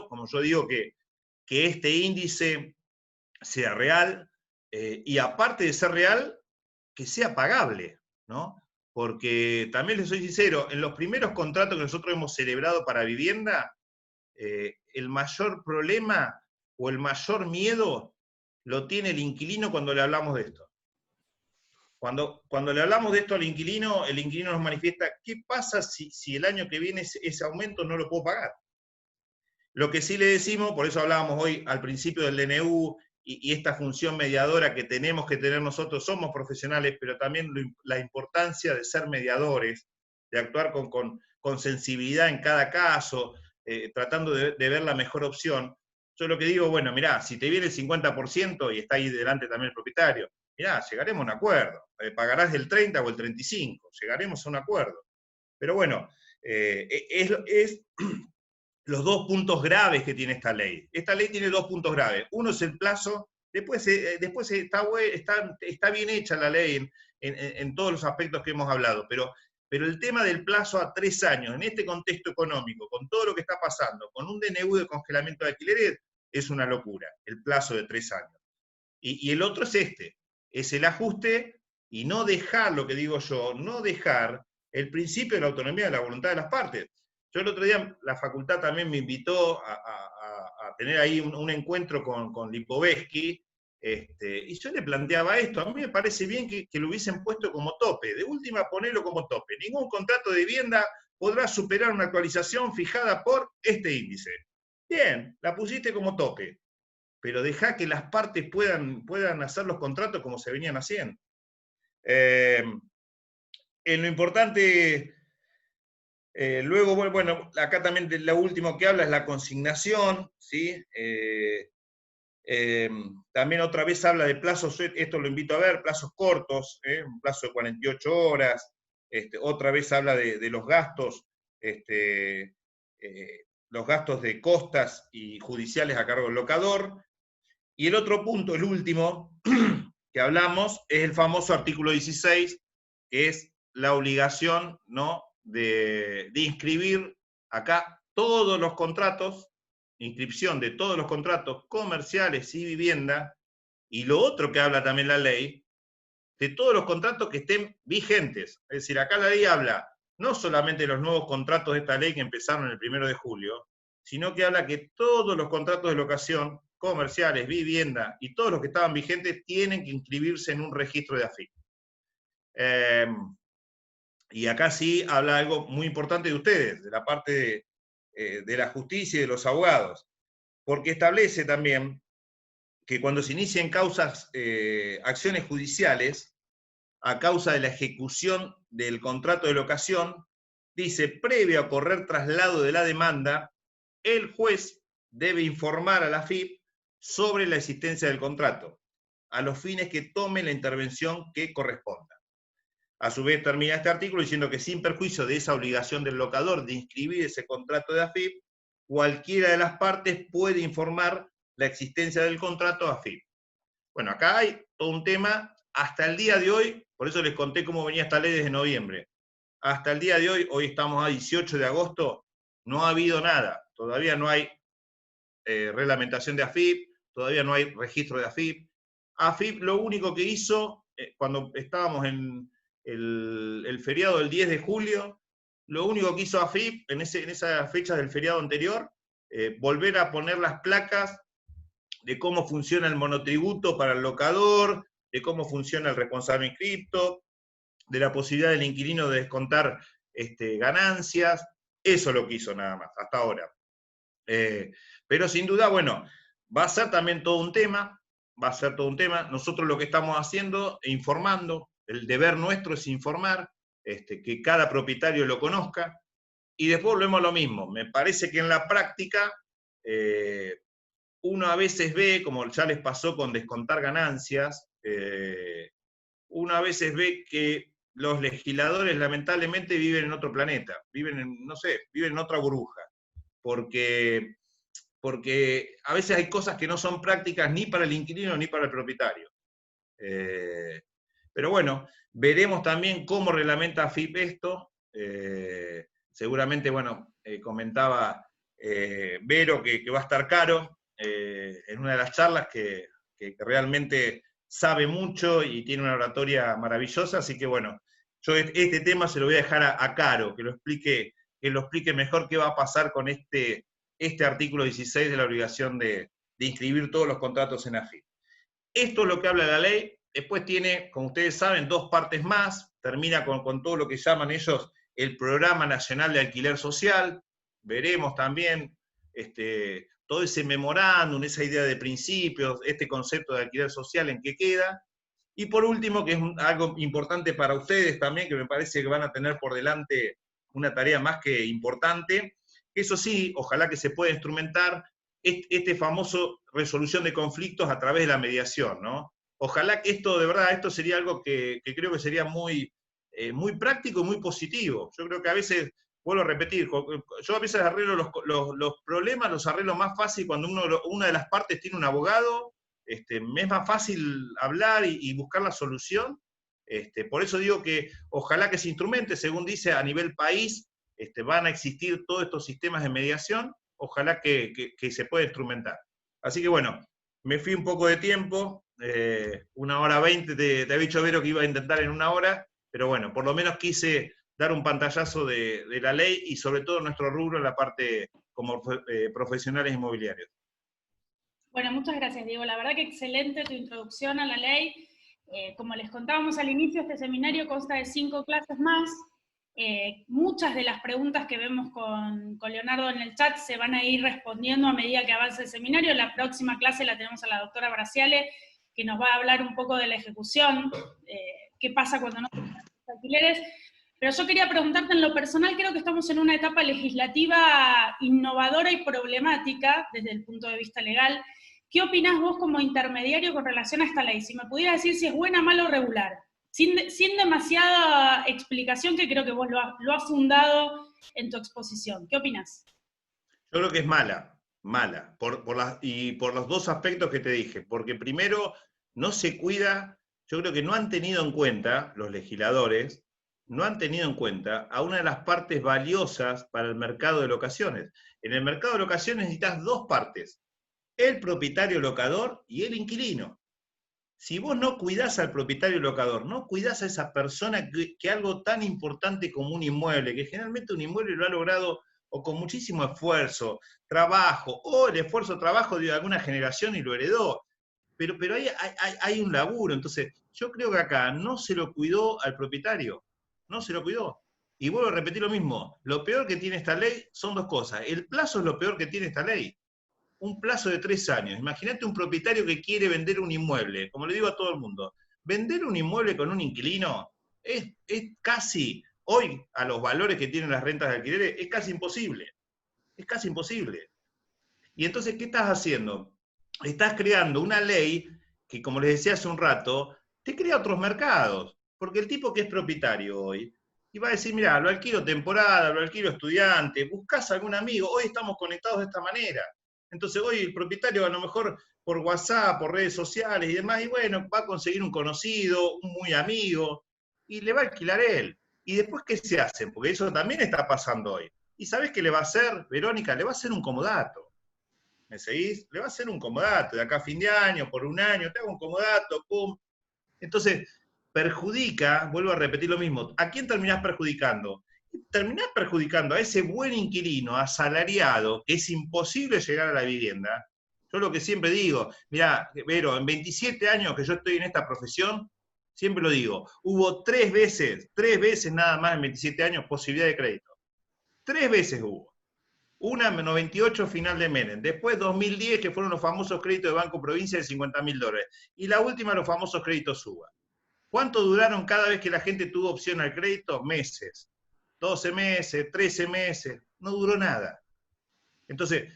B: como yo digo, que este índice sea real, y aparte de ser real, que sea pagable, ¿no? Porque también les soy sincero, en los primeros contratos que nosotros hemos celebrado para vivienda, el mayor problema o el mayor miedo lo tiene el inquilino cuando le hablamos de esto. Cuando le hablamos de esto al inquilino, el inquilino nos manifiesta, ¿qué pasa si el año que viene ese aumento no lo puedo pagar? Lo que sí le decimos, por eso hablábamos hoy al principio del DNU, y esta función mediadora que tenemos que tener nosotros, somos profesionales, pero también la importancia de ser mediadores, de actuar con sensibilidad en cada caso, tratando de ver la mejor opción. Yo lo que digo, bueno, mirá, si te viene el 50% y está ahí delante también el propietario, mirá, llegaremos a un acuerdo, pagarás el 30 o el 35, llegaremos a un acuerdo. Pero bueno, es los dos puntos graves que tiene esta ley. Esta ley tiene dos puntos graves. Uno es el plazo, después está bien hecha la ley en todos los aspectos que hemos hablado, pero el tema del plazo a 3 años, en este contexto económico, con todo lo que está pasando, con un DNU de congelamiento de alquileres, es una locura, el plazo de 3 años. Y el otro es el ajuste y no dejar, lo que digo yo, no dejar el principio de la autonomía de la voluntad de las partes. Yo el otro día, la facultad también me invitó a tener ahí un encuentro con Lipovetsky, y yo le planteaba esto. A mí me parece bien que lo hubiesen puesto como tope. De última, ponerlo como tope. Ningún contrato de vivienda podrá superar una actualización fijada por este índice. Bien, la pusiste como tope, pero dejá que las partes puedan hacer los contratos como se venían haciendo. En lo importante... luego, bueno, acá también lo último que habla es la consignación, ¿sí? También otra vez habla de plazos, esto lo invito a ver, plazos cortos, un plazo de 48 horas, otra vez habla de los gastos, los gastos de costas y judiciales a cargo del locador. Y el otro punto, el último, que hablamos, es el famoso artículo 16, que es la obligación, ¿no?, de inscribir acá todos los contratos, inscripción de todos los contratos comerciales y vivienda, y lo otro que habla también la ley, de todos los contratos que estén vigentes. Es decir, acá la ley habla no solamente de los nuevos contratos de esta ley que empezaron el 1 de julio, sino que habla que todos los contratos de locación, comerciales, vivienda, y todos los que estaban vigentes tienen que inscribirse en un registro de AFIP. Y acá sí habla algo muy importante de ustedes, de la parte de la justicia y de los abogados, porque establece también que cuando se inician causas, acciones judiciales, a causa de la ejecución del contrato de locación, dice, previo a correr traslado de la demanda, el juez debe informar a la AFIP sobre la existencia del contrato, a los fines que tome la intervención que corresponda. A su vez termina este artículo diciendo que sin perjuicio de esa obligación del locador de inscribir ese contrato de AFIP, cualquiera de las partes puede informar la existencia del contrato a AFIP. Bueno, acá hay todo un tema, hasta el día de hoy, por eso les conté cómo venía esta ley desde noviembre. Hasta el día de hoy estamos a 18 de agosto, no ha habido nada. Todavía no hay reglamentación de AFIP, todavía no hay registro de AFIP. AFIP lo único que hizo, cuando estábamos en el feriado del 10 de julio, lo único que hizo AFIP en esa fecha del feriado anterior, volver a poner las placas de cómo funciona el monotributo para el locador, de cómo funciona el responsable inscripto, de la posibilidad del inquilino de descontar ganancias. Eso es lo que hizo nada más, hasta ahora. Pero sin duda, bueno, va a ser también todo un tema, Nosotros lo que estamos haciendo, informando, el deber nuestro es informar, que cada propietario lo conozca, y después volvemos a lo mismo. Me parece que en la práctica, uno a veces ve, como ya les pasó con descontar ganancias, uno a veces ve que los legisladores lamentablemente viven en otro planeta, viven en otra burbuja, porque a veces hay cosas que no son prácticas ni para el inquilino ni para el propietario. Pero bueno, veremos también cómo reglamenta AFIP esto. Seguramente, bueno, comentaba Vero que va a estar caro, en una de las charlas, que realmente sabe mucho y tiene una oratoria maravillosa, así que bueno, yo este tema se lo voy a dejar a Caro, que lo explique mejor qué va a pasar con este artículo 16 de la obligación de inscribir todos los contratos en AFIP. Esto es lo que habla la ley. Después tiene, como ustedes saben, 2 partes más, termina con todo lo que llaman ellos el Programa Nacional de Alquiler Social. Veremos también todo ese memorándum, esa idea de principios, este concepto de alquiler social en qué queda. Y por último, que es algo importante para ustedes también, que me parece que van a tener por delante una tarea más que importante, eso sí, ojalá que se pueda instrumentar este famoso resolución de conflictos a través de la mediación, ¿no? Ojalá que esto, de verdad, esto sería algo que creo que sería muy práctico y muy positivo. Yo creo que a veces vuelvo a repetir, yo a veces arreglo los problemas, los arreglo más fácil cuando una de las partes tiene un abogado, me es más fácil hablar y buscar la solución. Por eso digo que ojalá que se instrumente, según dice, a nivel país, van a existir todos estos sistemas de mediación, ojalá que se pueda instrumentar. Así que bueno, me fui un poco de tiempo, 1:20, te había dicho Vero que iba a intentar en 1 hora, pero bueno, por lo menos quise dar un pantallazo de la ley y sobre todo nuestro rubro en la parte como profesionales inmobiliarios.
A: Bueno, muchas gracias, Diego. La verdad que excelente tu introducción a la ley. Como les contábamos al inicio, este seminario consta de 5 clases más. Muchas de las preguntas que vemos con Leonardo en el chat se van a ir respondiendo a medida que avance el seminario. La próxima clase la tenemos a la doctora Braciale, que nos va a hablar un poco de la ejecución, qué pasa cuando no se pagan los alquileres. Pero yo quería preguntarte, en lo personal, creo que estamos en una etapa legislativa innovadora y problemática desde el punto de vista legal. ¿Qué opinás vos como intermediario con relación a esta ley? Si me pudieras decir si es buena, mala o regular, sin demasiada explicación, que creo que vos lo has fundado en tu exposición. ¿Qué opinás?
B: Yo creo que es mala, y por los 2 aspectos que te dije, porque primero no se cuida, yo creo que no han tenido en cuenta, los legisladores, no han tenido en cuenta a una de las partes valiosas para el mercado de locaciones. En el mercado de locaciones necesitas 2 partes, el propietario locador y el inquilino. Si vos no cuidás al propietario locador, no cuidás a esa persona que algo tan importante como un inmueble, que generalmente un inmueble lo ha logrado o con muchísimo esfuerzo, trabajo, o el esfuerzo, trabajo de alguna generación y lo heredó, pero hay un laburo. Entonces yo creo que acá no se lo cuidó al propietario, no se lo cuidó. Y vuelvo a repetir lo mismo, lo peor que tiene esta ley son 2 cosas, el plazo es lo peor que tiene esta ley. Un plazo de 3 años. Imagínate un propietario que quiere vender un inmueble, como le digo a todo el mundo, vender un inmueble con un inquilino es casi, hoy a los valores que tienen las rentas de alquiler, es casi imposible. Es casi imposible. Y entonces, ¿qué estás haciendo? Estás creando una ley que, como les decía hace un rato, te crea otros mercados. Porque el tipo que es propietario hoy, y va a decir, mira, lo alquilo temporada, lo alquilo estudiante, buscas algún amigo, hoy estamos conectados de esta manera. Entonces hoy el propietario a lo mejor por WhatsApp, por redes sociales y demás, y bueno, va a conseguir un conocido, un muy amigo, y le va a alquilar él. ¿Y después qué se hace? Porque eso también está pasando hoy. ¿Y sabés qué le va a hacer, Verónica? Le va a hacer un comodato. ¿Me seguís? Le va a hacer un comodato, de acá a fin de año, por 1 año, te hago un comodato, pum. Entonces, perjudica, vuelvo a repetir lo mismo, ¿a quién terminás perjudicando? Terminás perjudicando a ese buen inquilino, asalariado, que es imposible llegar a la vivienda. Yo lo que siempre digo, mirá, Vero, en 27 años que yo estoy en esta profesión, siempre lo digo, hubo 3 veces nada más en 27 años posibilidad de crédito. 3 veces hubo. Una en 98 final de Menem, después 2010 que fueron los famosos créditos de Banco Provincia de $50.000, y la última los famosos créditos UBA. ¿Cuánto duraron cada vez que la gente tuvo opción al crédito? Meses. 12 meses, 13 meses, no duró nada. Entonces,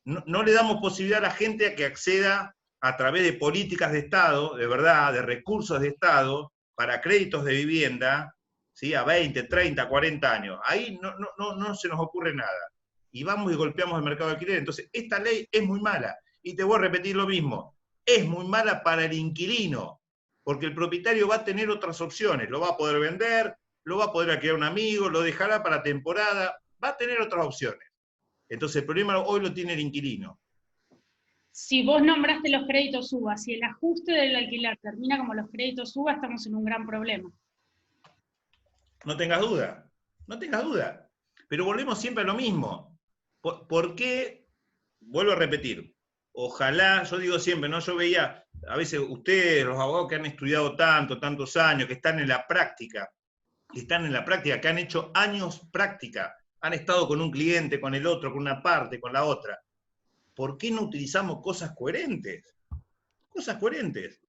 B: no le damos posibilidad a la gente a que acceda a través de políticas de Estado, de verdad, de recursos de Estado, para créditos de vivienda, ¿sí? A 20, 30, 40 años. Ahí no se nos ocurre nada. Y vamos y golpeamos el mercado de alquiler. Entonces, esta ley es muy mala. Y te voy a repetir lo mismo. Es muy mala para el inquilino, porque el propietario va a tener otras opciones. Lo va a poder vender, lo va a poder alquilar a un amigo, lo dejará para temporada, va a tener otras opciones. Entonces el problema hoy lo tiene el inquilino.
A: Si vos nombraste los créditos UBA, si el ajuste del alquiler termina como los créditos UBA, estamos en un gran problema.
B: No tengas duda, no tengas duda. Pero volvemos siempre a lo mismo. ¿Por qué? Vuelvo a repetir. Ojalá, yo digo siempre, ¿no? Yo veía, a veces ustedes, los abogados que han estudiado tantos años, que están en la práctica, que han hecho años práctica, han estado con un cliente, con el otro, con una parte, con la otra. ¿Por qué no utilizamos cosas coherentes? Cosas coherentes.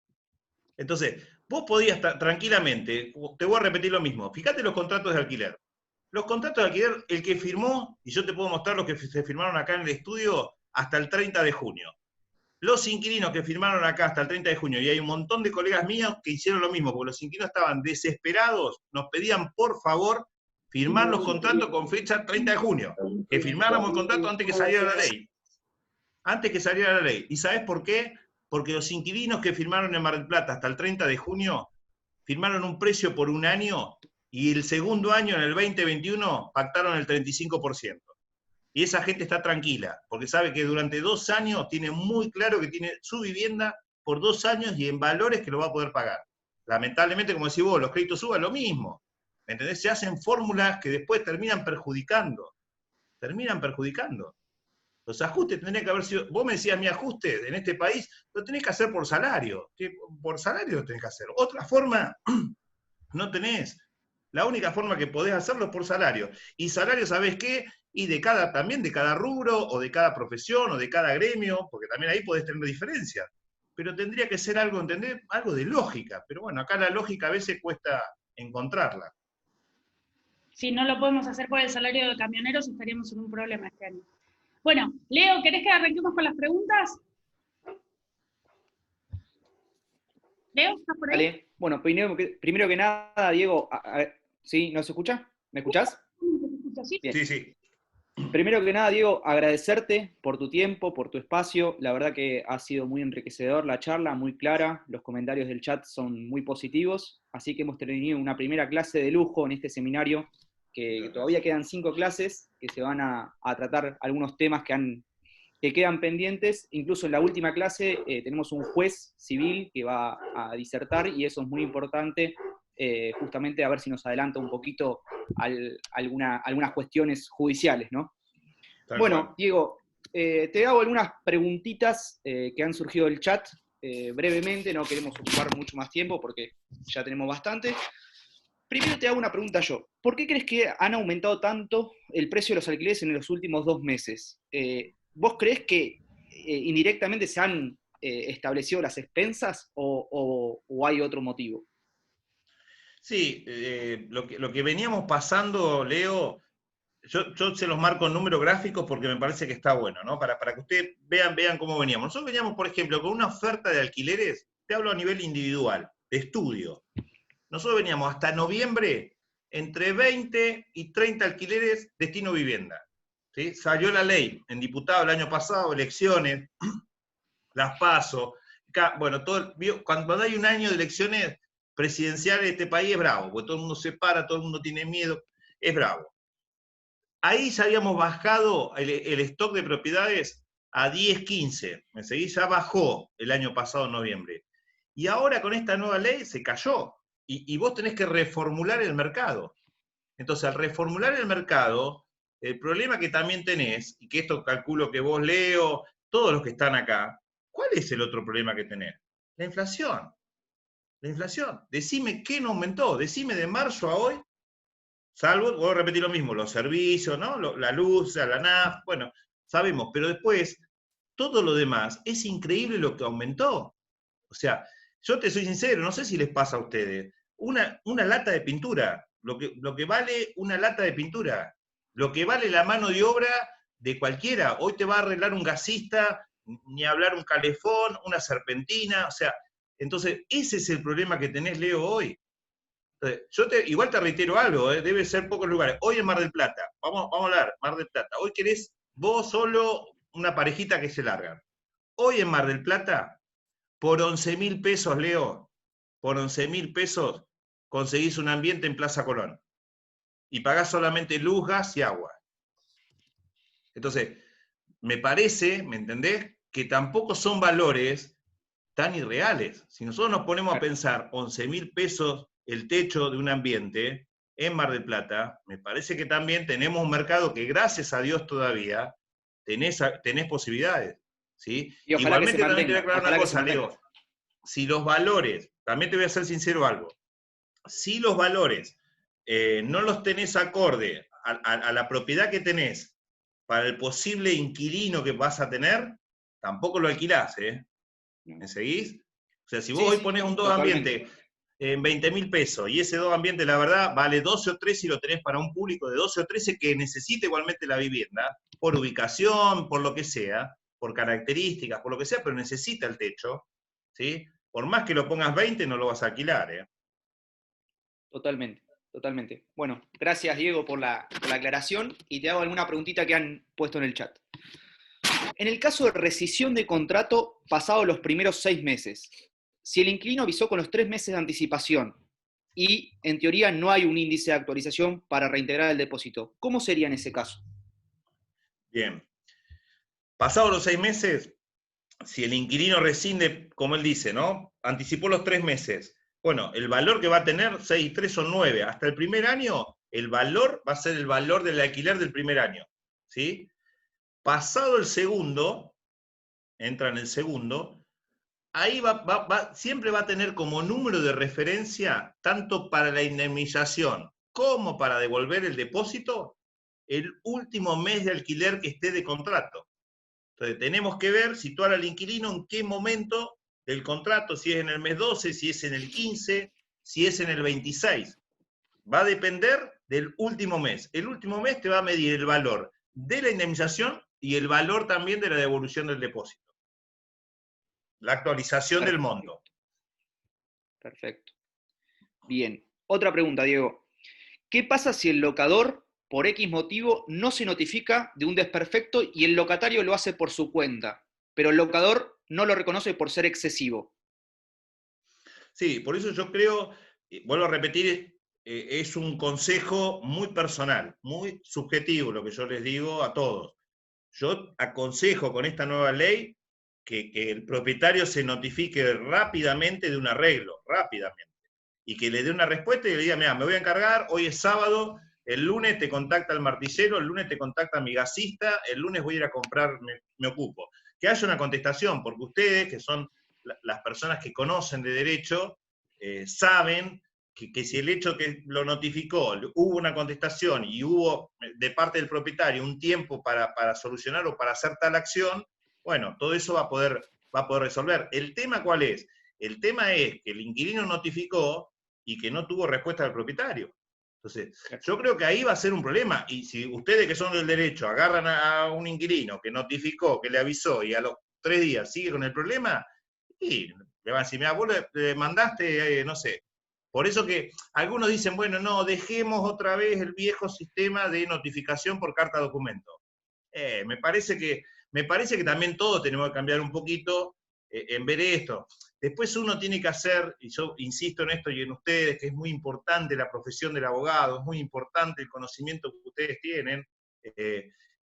B: Entonces, vos podías tranquilamente, te voy a repetir lo mismo, fíjate los contratos de alquiler. Los contratos de alquiler, el que firmó, y yo te puedo mostrar los que se firmaron acá en el estudio, hasta el 30 de junio. Los inquilinos que firmaron acá hasta el 30 de junio, y hay un montón de colegas míos que hicieron lo mismo, porque los inquilinos estaban desesperados, nos pedían por favor firmar los contratos con fecha 30 de junio, que firmáramos el contrato antes que saliera la ley. Antes que saliera la ley. ¿Y sabes por qué? Porque los inquilinos que firmaron en Mar del Plata hasta el 30 de junio firmaron un precio por un año y el segundo año, en el 2021, pactaron el 35%. Y esa gente está tranquila, porque sabe que durante 2 años tiene muy claro que tiene su vivienda por 2 años y en valores que lo va a poder pagar. Lamentablemente, como decís vos, los créditos suban lo mismo. ¿Me entendés? Se hacen fórmulas que después terminan perjudicando. Terminan perjudicando. Los ajustes tendrían que haber sido, vos me decías, mi ajuste en este país lo tenés que hacer por salario. Por salario lo tenés que hacer. Otra forma no tenés. La única forma que podés hacerlo es por salario. Y salario, ¿sabés qué? Y también de cada rubro, o de cada profesión, o de cada gremio, porque también ahí podés tener diferencias. Pero tendría que ser algo, ¿entendés? Algo de lógica. Pero bueno, acá la lógica a veces cuesta encontrarla.
A: Si no lo podemos hacer por el salario de camioneros, estaríamos en un problema este año. Bueno, Leo, ¿querés que arranquemos con las preguntas? Leo, ¿estás por ahí?
C: Vale. Bueno, primero que nada, Diego, ¿sí? ¿No se escucha? ¿Me escuchás?
A: ¿Sí?
C: Bien.
B: Sí, sí.
C: Primero que nada, Diego, agradecerte por tu tiempo, por tu espacio. La verdad que ha sido muy enriquecedor la charla, muy clara. Los comentarios del chat son muy positivos. Así que hemos tenido una primera clase de lujo en este seminario, que todavía quedan 5 clases, que se van a tratar algunos temas que quedan pendientes. Incluso en la última clase tenemos un juez civil que va a disertar, y eso es muy importante, justamente a ver si nos adelanta un poquito algunas cuestiones judiciales, ¿no? Bueno, Diego, te hago algunas preguntitas que han surgido del chat, brevemente, no queremos ocupar mucho más tiempo porque ya tenemos bastante. Primero te hago una pregunta yo. ¿Por qué crees que han aumentado tanto el precio de los alquileres en los últimos 2 meses? ¿Vos crees que indirectamente se han establecido las expensas o hay otro motivo?
B: Sí, lo que veníamos pasando, Leo, yo se los marco en números gráficos porque me parece que está bueno, ¿no? Para que ustedes vean cómo veníamos. Nosotros veníamos, por ejemplo, con una oferta de alquileres, te hablo a nivel individual, de estudio. Nosotros veníamos hasta noviembre entre 20 y 30 alquileres destino vivienda. ¿Sí? Salió la ley en diputado el año pasado, elecciones, las PASO. Bueno, cuando hay un año de elecciones presidenciales de este país es bravo, porque todo el mundo se para, todo el mundo tiene miedo, es bravo. Ahí ya habíamos bajado el stock de propiedades a 10, 15. ¿Me seguís? Ya bajó el año pasado, en noviembre. Y ahora con esta nueva ley se cayó. Y vos tenés que reformular el mercado. Entonces, al reformular el mercado, el problema que también tenés, y que esto calculo que vos, Leo, todos los que están acá, ¿cuál es el otro problema que tenés? La inflación. La inflación. Decime qué no aumentó. Decime de marzo a hoy, salvo, voy a repetir lo mismo, los servicios, ¿no? La luz, la NAF, bueno, sabemos, pero después, todo lo demás, es increíble lo que aumentó. O sea, yo te soy sincero, no sé si les pasa a ustedes, una lata de pintura, lo que vale una lata de pintura, lo que vale la mano de obra de cualquiera, hoy te va a arreglar un gasista, ni hablar un calefón, una serpentina, o sea, entonces ese es el problema que tenés, Leo, hoy. Igual te reitero algo, debe ser pocos lugares. Hoy en Mar del Plata, vamos a hablar, Mar del Plata, hoy querés vos solo una parejita que se largan. Hoy en Mar del Plata, por 11.000 pesos, Leo, por 11.000 pesos conseguís un ambiente en Plaza Colón. Y pagás solamente luz, gas y agua. Entonces, me parece, ¿me entendés? Que tampoco son valores tan irreales. Si nosotros nos ponemos a pensar 11.000 pesos el techo de un ambiente en Mar del Plata, me parece que también tenemos un mercado que, gracias a Dios todavía, tenés posibilidades. ¿Sí?
C: Y ojalá
B: Igualmente
C: que se
B: también te voy a
C: mantenga,
B: aclarar una cosa, Leo. Si los valores, también te voy a ser sincero algo, si los valores no los tenés acorde a la propiedad que tenés para el posible inquilino que vas a tener, tampoco lo alquilás, ¿eh? ¿Me seguís? O sea, si vos hoy ponés un 2 ambiente en 20.000 pesos y ese 2 ambiente, la verdad, vale 12 o 13 y lo tenés para un público de 12 o 13 que necesite igualmente la vivienda, por ubicación, por lo que sea, por características, por lo que sea, pero necesita el techo, ¿sí? Por más que lo pongas 20, no lo vas a alquilar, ¿eh?
C: Totalmente. Totalmente. Bueno, gracias Diego por la aclaración y te hago alguna preguntita que han puesto en el chat. En el caso de rescisión de contrato pasado los primeros 6 meses, si el inquilino avisó con los 3 meses de anticipación y en teoría no hay un índice de actualización para reintegrar el depósito, ¿cómo sería en ese caso?
B: Bien. Pasados los 6 meses, si el inquilino rescinde, como él dice, ¿no? Anticipó los 3 meses. Bueno, el valor que va a tener, 6 y 3 son 9. Hasta el primer año, el valor va a ser el valor del alquiler del primer año, ¿sí? Pasado el segundo, entra en el segundo, ahí siempre va a tener como número de referencia, tanto para la indemnización como para devolver el depósito, el último mes de alquiler que esté de contrato. Entonces tenemos que ver, situar al inquilino en qué momento del contrato, si es en el mes 12, si es en el 15, si es en el 26. Va a depender del último mes. El último mes te va a medir el valor de la indemnización y el valor también de la devolución del depósito. La actualización del monto.
C: Perfecto. Bien. Otra pregunta, Diego. ¿Qué pasa si el locador, por X motivo, no se notifica de un desperfecto y el locatario lo hace por su cuenta, pero el locador no lo reconoce por ser excesivo?
B: Sí, por eso yo creo, vuelvo a repetir, es un consejo muy personal, muy subjetivo lo que yo les digo a todos. Yo aconsejo con esta nueva ley que el propietario se notifique rápidamente de un arreglo, rápidamente, y que le dé una respuesta y le diga, mira, me voy a encargar, hoy es sábado, el lunes te contacta el martillero, el lunes te contacta mi gasista, el lunes voy a ir a comprar, me ocupo. Que haya una contestación, porque ustedes, que son las personas que conocen de derecho, saben que si el hecho que lo notificó, hubo una contestación y hubo de parte del propietario un tiempo para solucionar o para hacer tal acción, bueno, todo eso va a poder resolver. ¿El tema cuál es? El tema es que el inquilino notificó y que no tuvo respuesta del propietario. Entonces, yo creo que ahí va a ser un problema. Y si ustedes que son del derecho agarran a un inquilino que notificó, que le avisó y a los 3 días sigue con el problema, y le van a decir, mira, vos le mandaste, no sé. Por eso que algunos dicen, bueno, no, dejemos otra vez el viejo sistema de notificación por carta documento. Me parece que también todos tenemos que cambiar un poquito en ver esto. Después uno tiene que hacer, y yo insisto en esto y en ustedes, que es muy importante la profesión del abogado, es muy importante el conocimiento que ustedes tienen,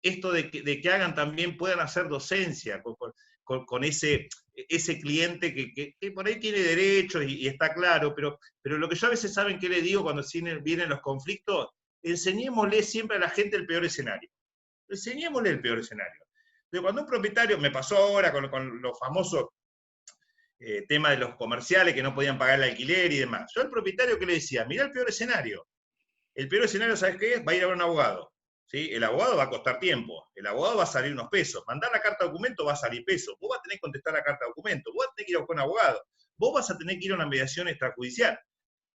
B: esto de que hagan también, puedan hacer docencia con ese cliente que por ahí tiene derechos y está claro, pero lo que yo a veces saben que les digo cuando vienen los conflictos, enseñémosle siempre a la gente el peor escenario. Enseñémosle el peor escenario. Pero cuando un propietario, me pasó ahora con los famosos temas de los comerciales que no podían pagar el alquiler y demás. Yo al propietario que le decía, mirá el peor escenario. El peor escenario, ¿sabes qué es? Va a ir a ver un abogado. ¿Sí? El abogado va a costar tiempo. El abogado va a salir unos pesos. Mandar la carta de documento va a salir pesos. Vos vas a tener que contestar la carta de documento. Vos vas a tener que ir a buscar un abogado. Vos vas a tener que ir a una mediación extrajudicial.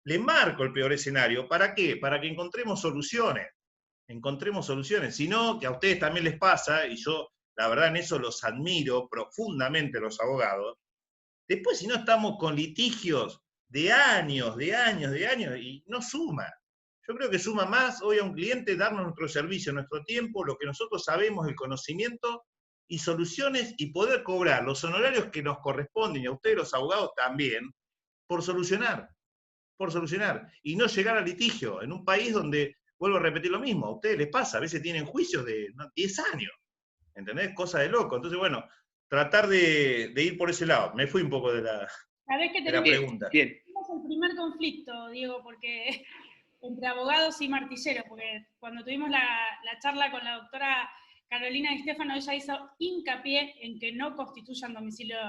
B: Le marco el peor escenario. ¿Para qué? Para que encontremos soluciones. Sino que a ustedes también les pasa, y yo la verdad en eso los admiro profundamente los abogados, después si no estamos con litigios de años, y no suma. Yo creo que suma más hoy a un cliente darnos nuestro servicio, nuestro tiempo, lo que nosotros sabemos, el conocimiento y soluciones, y poder cobrar los honorarios que nos corresponden, y a ustedes los abogados también, por solucionar, y no llegar al litigio, en un país donde, vuelvo a repetir lo mismo, a ustedes les pasa, a veces tienen juicios de 10 años, ¿entendés? Cosa de loco. Entonces, bueno, tratar de ir por ese lado. Me fui un poco de la pregunta.
A: Bien. Tenemos el primer conflicto, Diego, porque entre abogados y martilleros, porque cuando tuvimos la charla con la doctora Carolina Di Stefano, ella hizo hincapié en que no constituyan domicilio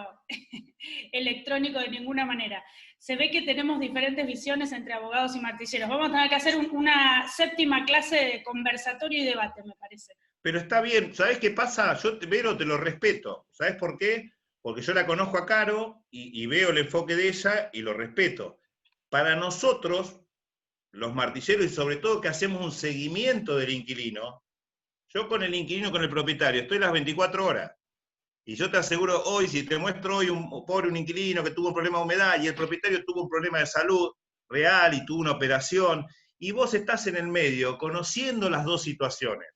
A: electrónico de ninguna manera. Se ve que tenemos diferentes visiones entre abogados y martilleros. Vamos a tener que hacer una 7ª clase de conversatorio y debate, me parece.
B: Pero está bien, ¿sabés qué pasa? Yo, Vero, te lo respeto. ¿Sabés por qué? Porque yo la conozco a Caro y veo el enfoque de ella y lo respeto. Para nosotros, los martilleros, y sobre todo que hacemos un seguimiento del inquilino, yo con el inquilino, con el propietario, estoy las 24 horas. Y yo te aseguro hoy, si te muestro hoy un inquilino que tuvo un problema de humedad y el propietario tuvo un problema de salud real y tuvo una operación, y vos estás en el medio conociendo las dos situaciones.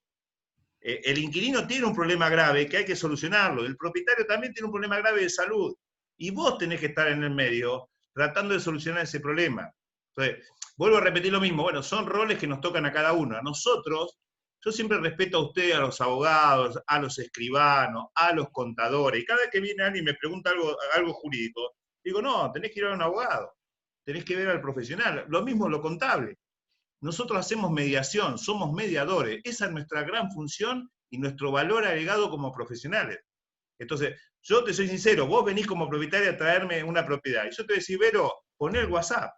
B: El inquilino tiene un problema grave que hay que solucionarlo, el propietario también tiene un problema grave de salud, y vos tenés que estar en el medio tratando de solucionar ese problema. Entonces, vuelvo a repetir lo mismo, bueno, son roles que nos tocan a cada uno. A nosotros, yo siempre respeto a ustedes, a los abogados, a los escribanos, a los contadores, y cada vez que viene alguien y me pregunta algo jurídico, digo, no, tenés que ir a un abogado, tenés que ver al profesional, lo mismo lo contable. Nosotros hacemos mediación, somos mediadores, esa es nuestra gran función y nuestro valor agregado como profesionales. Entonces, yo te soy sincero, vos venís como propietario a traerme una propiedad, y yo te decís, Vero, poné el WhatsApp,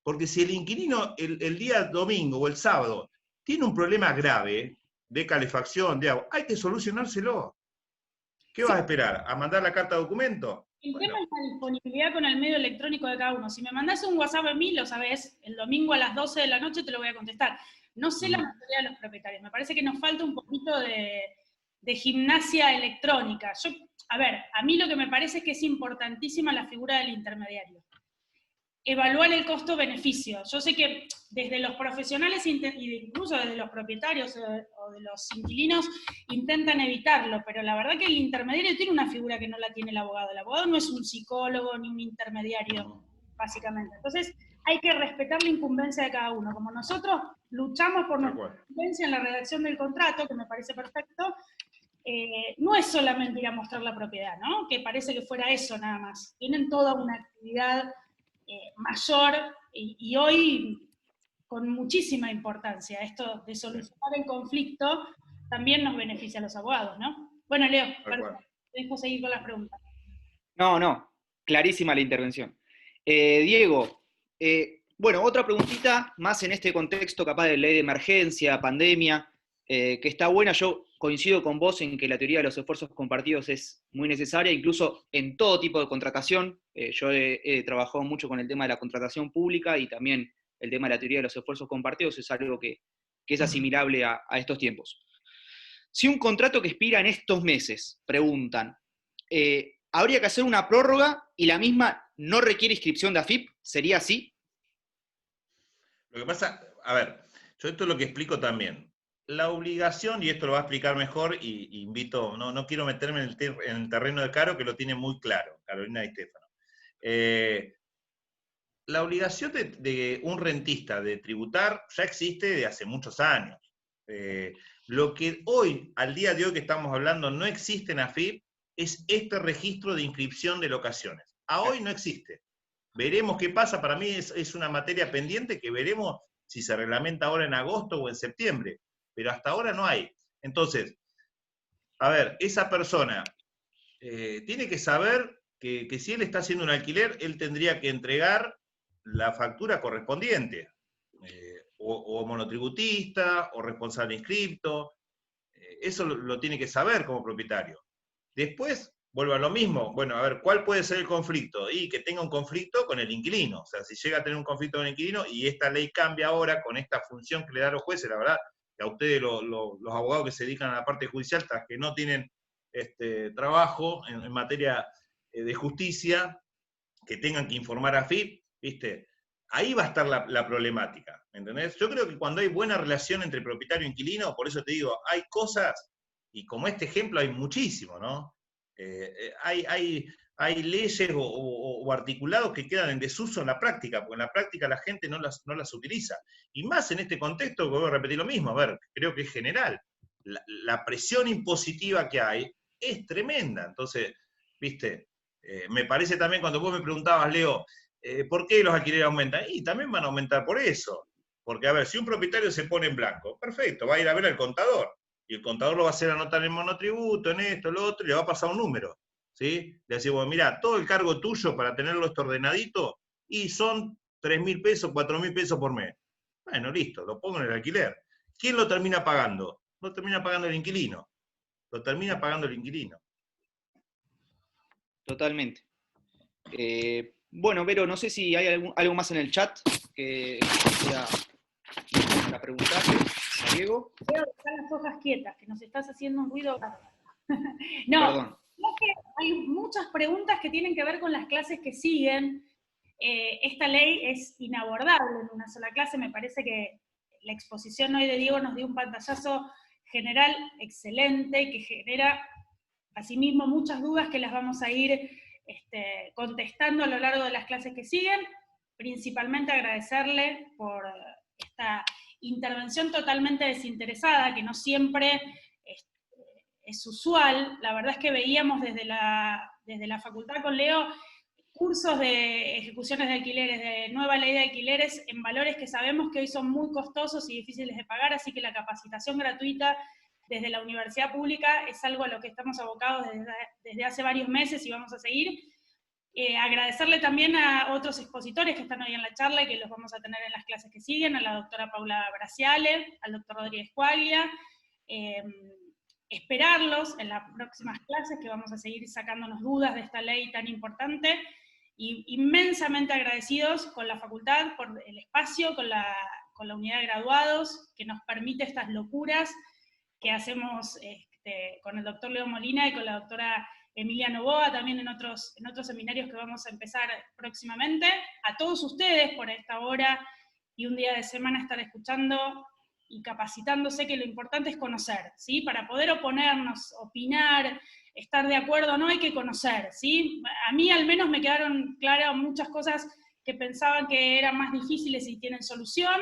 B: porque si el inquilino el día domingo o el sábado tiene un problema grave de calefacción, de agua, hay que solucionárselo. ¿Qué vas a esperar? ¿A mandar la carta de documento?
A: El tema es la disponibilidad con el medio electrónico de cada uno. Si me mandás un WhatsApp a mí, lo sabés, el domingo a las 12 de la noche te lo voy a contestar. No sé la mayoría de los propietarios. Me parece que nos falta un poquito de gimnasia electrónica. A ver, a mí lo que me parece es que es importantísima la figura del intermediario. Evaluar el costo-beneficio. Yo sé que desde los profesionales, incluso desde los propietarios o de los inquilinos, intentan evitarlo, pero la verdad que el intermediario tiene una figura que no la tiene el abogado. El abogado no es un psicólogo ni un intermediario, básicamente. Entonces, hay que respetar la incumbencia de cada uno. Como nosotros luchamos por nuestra incumbencia en la redacción del contrato, que me parece perfecto, no es solamente ir a mostrar la propiedad, ¿no? Que parece que fuera eso nada más. Tienen toda una actividad mayor y hoy con muchísima importancia. Esto de solucionar el conflicto también nos beneficia a los abogados, ¿no? Bueno, Leo, te dejo seguir con las preguntas.
C: No, clarísima la intervención. Diego, bueno, otra preguntita más en este contexto capaz de ley de emergencia, pandemia, que está buena. Yo coincido con vos en que la teoría de los esfuerzos compartidos es muy necesaria, incluso en todo tipo de contratación. Yo he trabajado mucho con el tema de la contratación pública y también el tema de la teoría de los esfuerzos compartidos es algo que es asimilable a estos tiempos. Si un contrato que expira en estos meses, preguntan, ¿habría que hacer una prórroga y la misma no requiere inscripción de AFIP? ¿Sería así?
B: Lo que pasa, a ver, yo esto es lo que explico también. La obligación, y esto lo va a explicar mejor, y invito, no quiero meterme en el terreno de Caro, que lo tiene muy claro, Carolina Di Stefano. La obligación de un rentista de tributar ya existe de hace muchos años. Lo que hoy, al día de hoy que estamos hablando, no existe en AFIP, es este registro de inscripción de locaciones. A hoy no existe. Veremos qué pasa, para mí es una materia pendiente que veremos si se reglamenta ahora en agosto o en septiembre, pero hasta ahora no hay. Entonces, a ver, esa persona tiene que saber que si él está haciendo un alquiler, él tendría que entregar la factura correspondiente, o monotributista, o responsable inscripto, eso lo tiene que saber como propietario. Después, vuelvo a lo mismo, bueno, a ver, ¿cuál puede ser el conflicto? Y que tenga un conflicto con el inquilino, o sea, si llega a tener un conflicto con el inquilino, y esta ley cambia ahora con esta función que le dan los jueces, la verdad, que a ustedes los abogados que se dedican a la parte judicial, tras que no tienen trabajo en materia de justicia, que tengan que informar a AFIP, ¿viste? Ahí va a estar la problemática, ¿entendés? Yo creo que cuando hay buena relación entre propietario e inquilino, por eso te digo, hay cosas, y como este ejemplo hay muchísimo, ¿no? Hay leyes o articulados que quedan en desuso en la práctica, porque en la práctica la gente no las utiliza. Y más en este contexto, que voy a repetir lo mismo, a ver, creo que es general. La presión impositiva que hay es tremenda. Entonces, ¿viste? Me parece también cuando vos me preguntabas, Leo, ¿por qué los alquileres aumentan? Y también van a aumentar por eso. Porque, a ver, si un propietario se pone en blanco, perfecto, va a ir a ver al contador. Y el contador lo va a hacer anotar en monotributo, en esto, lo otro, y le va a pasar un número. ¿Sí? Le decimos, mira, todo el cargo tuyo para tenerlo esto ordenadito, y son 3.000 pesos, 4.000 pesos por mes. Bueno, listo, lo pongo en el alquiler. ¿Quién lo termina pagando? Lo termina pagando el inquilino. Lo termina pagando el inquilino.
C: Totalmente. Bueno, Vero, no sé si hay algo más en el chat que quisiera preguntar a Diego.
A: Veo que están las hojas quietas, que nos estás haciendo un ruido bárbaro. No,
C: perdón.
A: Es que hay muchas preguntas que tienen que ver con las clases que siguen. esta ley es inabordable en una sola clase. Me parece que la exposición hoy de Diego nos dio un pantallazo general excelente, que genera asimismo muchas dudas que las vamos a ir contestando a lo largo de las clases que siguen. Principalmente agradecerle por esta intervención totalmente desinteresada, que no siempre es usual. La verdad es que veíamos desde la facultad con Leo cursos de ejecuciones de alquileres, de nueva ley de alquileres, en valores que sabemos que hoy son muy costosos y difíciles de pagar, así que la capacitación gratuita desde la universidad pública es algo a lo que estamos abocados desde hace varios meses y vamos a seguir. Agradecerle también a otros expositores que están hoy en la charla y que los vamos a tener en las clases que siguen, a la doctora Paula Braciale, al doctor Rodríguez Cuaglia, esperarlos en las próximas clases, que vamos a seguir sacándonos dudas de esta ley tan importante, y inmensamente agradecidos con la facultad por el espacio, con la unidad de graduados, que nos permite estas locuras que hacemos con el doctor Leo Molina y con la doctora Emilia Novoa, también en otros seminarios que vamos a empezar próximamente. A todos ustedes por esta hora y un día de semana estar escuchando y capacitándose, que lo importante es conocer, ¿sí? Para poder oponernos, opinar, estar de acuerdo, no hay que conocer, ¿sí? A mí al menos me quedaron claras muchas cosas que pensaban que eran más difíciles y tienen solución,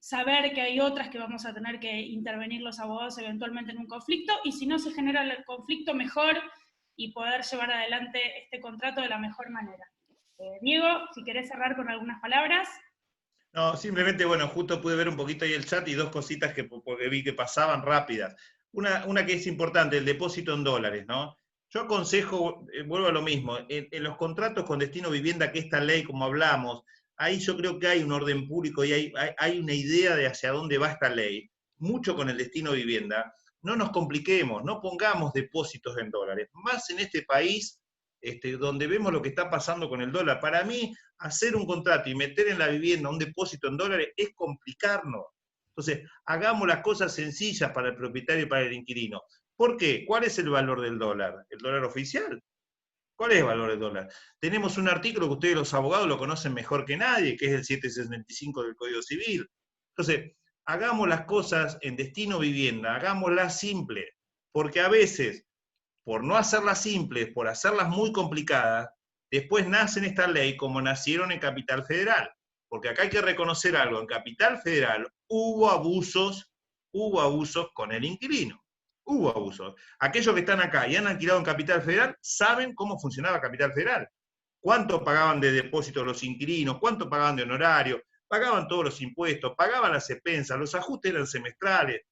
A: saber que hay otras que vamos a tener que intervenir los abogados eventualmente en un conflicto, y si no se genera el conflicto, mejor, y poder llevar adelante este contrato de la mejor manera. Diego, si querés cerrar con algunas palabras.
B: No, simplemente, bueno, justo pude ver un poquito ahí el chat y dos cositas porque vi que pasaban rápidas. Una que es importante, el depósito en dólares, ¿no? Yo aconsejo, vuelvo a lo mismo, en los contratos con destino vivienda, que esta ley, como hablamos, ahí yo creo que hay un orden público y hay una idea de hacia dónde va esta ley, mucho con el destino vivienda. No nos compliquemos, no pongamos depósitos en dólares, más en este país donde vemos lo que está pasando con el dólar. Para mí, hacer un contrato y meter en la vivienda un depósito en dólares es complicarnos. Entonces, hagamos las cosas sencillas para el propietario y para el inquilino. ¿Por qué? ¿Cuál es el valor del dólar? ¿El dólar oficial? ¿Cuál es el valor del dólar? Tenemos un artículo que ustedes los abogados lo conocen mejor que nadie, que es el 765 del Código Civil. Entonces, hagamos las cosas en destino vivienda, hagámoslas simples, porque a veces, por no hacerlas simples, por hacerlas muy complicadas, después nacen esta ley como nacieron en Capital Federal. Porque acá hay que reconocer algo, en Capital Federal hubo abusos con el inquilino. Hubo abusos. Aquellos que están acá y han alquilado en Capital Federal saben cómo funcionaba Capital Federal. ¿Cuánto pagaban de depósito los inquilinos? ¿Cuánto pagaban de honorario? Pagaban todos los impuestos, pagaban las expensas, los ajustes eran semestrales.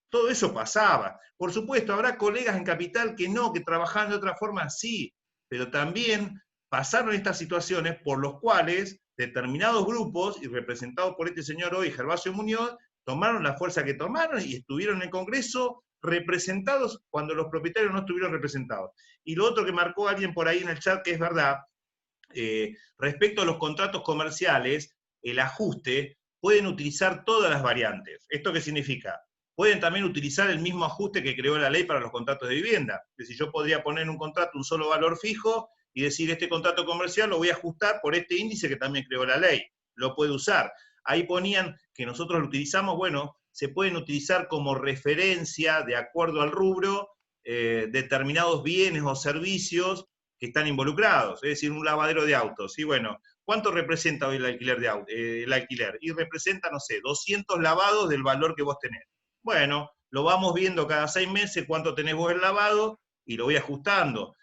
B: Todo eso pasaba. Por supuesto, habrá colegas en Capital que no, que trabajaban de otra forma, sí, pero también pasaron estas situaciones por los cuales determinados grupos, y representados por este señor hoy, Gervasio Muñoz, tomaron la fuerza que tomaron y estuvieron en el Congreso representados cuando los propietarios no estuvieron representados. Y lo otro que marcó alguien por ahí en el chat, que es verdad, respecto a los contratos comerciales, el ajuste, pueden utilizar todas las variantes. ¿Esto qué significa? Pueden también utilizar el mismo ajuste que creó la ley para los contratos de vivienda. Es decir, yo podría poner en un contrato un solo valor fijo y decir, este contrato comercial lo voy a ajustar por este índice que también creó la ley. Lo puede usar. Ahí ponían que nosotros lo utilizamos, bueno, se pueden utilizar como referencia, de acuerdo al rubro, determinados bienes o servicios que están involucrados. Es decir, un lavadero de autos. Y bueno, ¿cuánto representa hoy el alquiler de autos? El alquiler. Y representa, no sé, 200 lavados del valor que vos tenés. Bueno, lo vamos viendo cada 6 meses cuánto tenés vos el lavado y lo voy ajustando.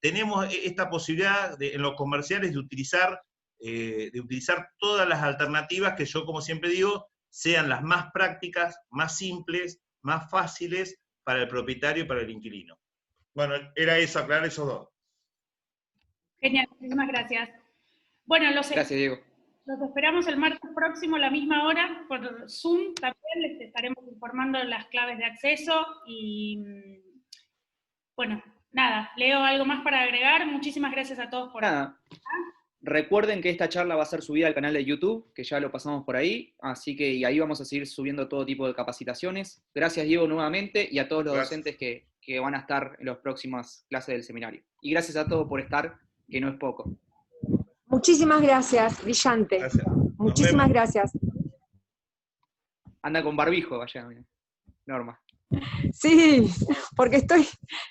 B: Tenemos esta posibilidad en los comerciales de utilizar todas las alternativas que yo, como siempre digo, sean las más prácticas, más simples, más fáciles para el propietario y para el inquilino. Bueno, era eso, aclarar esos dos.
A: Genial, muchísimas gracias. Bueno,
C: Gracias, Diego.
A: Los esperamos el martes próximo a la misma hora por Zoom. También les estaremos informando las claves de acceso y, bueno, nada, Leo, ¿algo más para agregar? Muchísimas gracias a todos por...
C: Nada. Recuerden que esta charla va a ser subida al canal de YouTube, que ya lo pasamos por ahí, así que y ahí vamos a seguir subiendo todo tipo de capacitaciones. Gracias, Diego, nuevamente, y a todos los docentes que van a estar en las próximas clases del seminario. Y gracias a todos por estar, que no es poco.
D: Muchísimas gracias, brillante.
B: Gracias. Nos
D: Muchísimas
B: vemos.
D: gracias.
C: Anda con barbijo allá, mira. Norma.
D: Sí, porque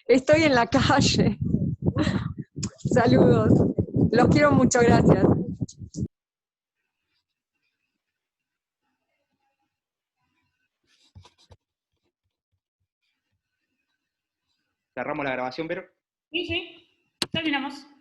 D: estoy en la calle. Saludos. Los quiero mucho, gracias.
C: Cerramos la grabación, Vero.
A: Sí, sí, terminamos.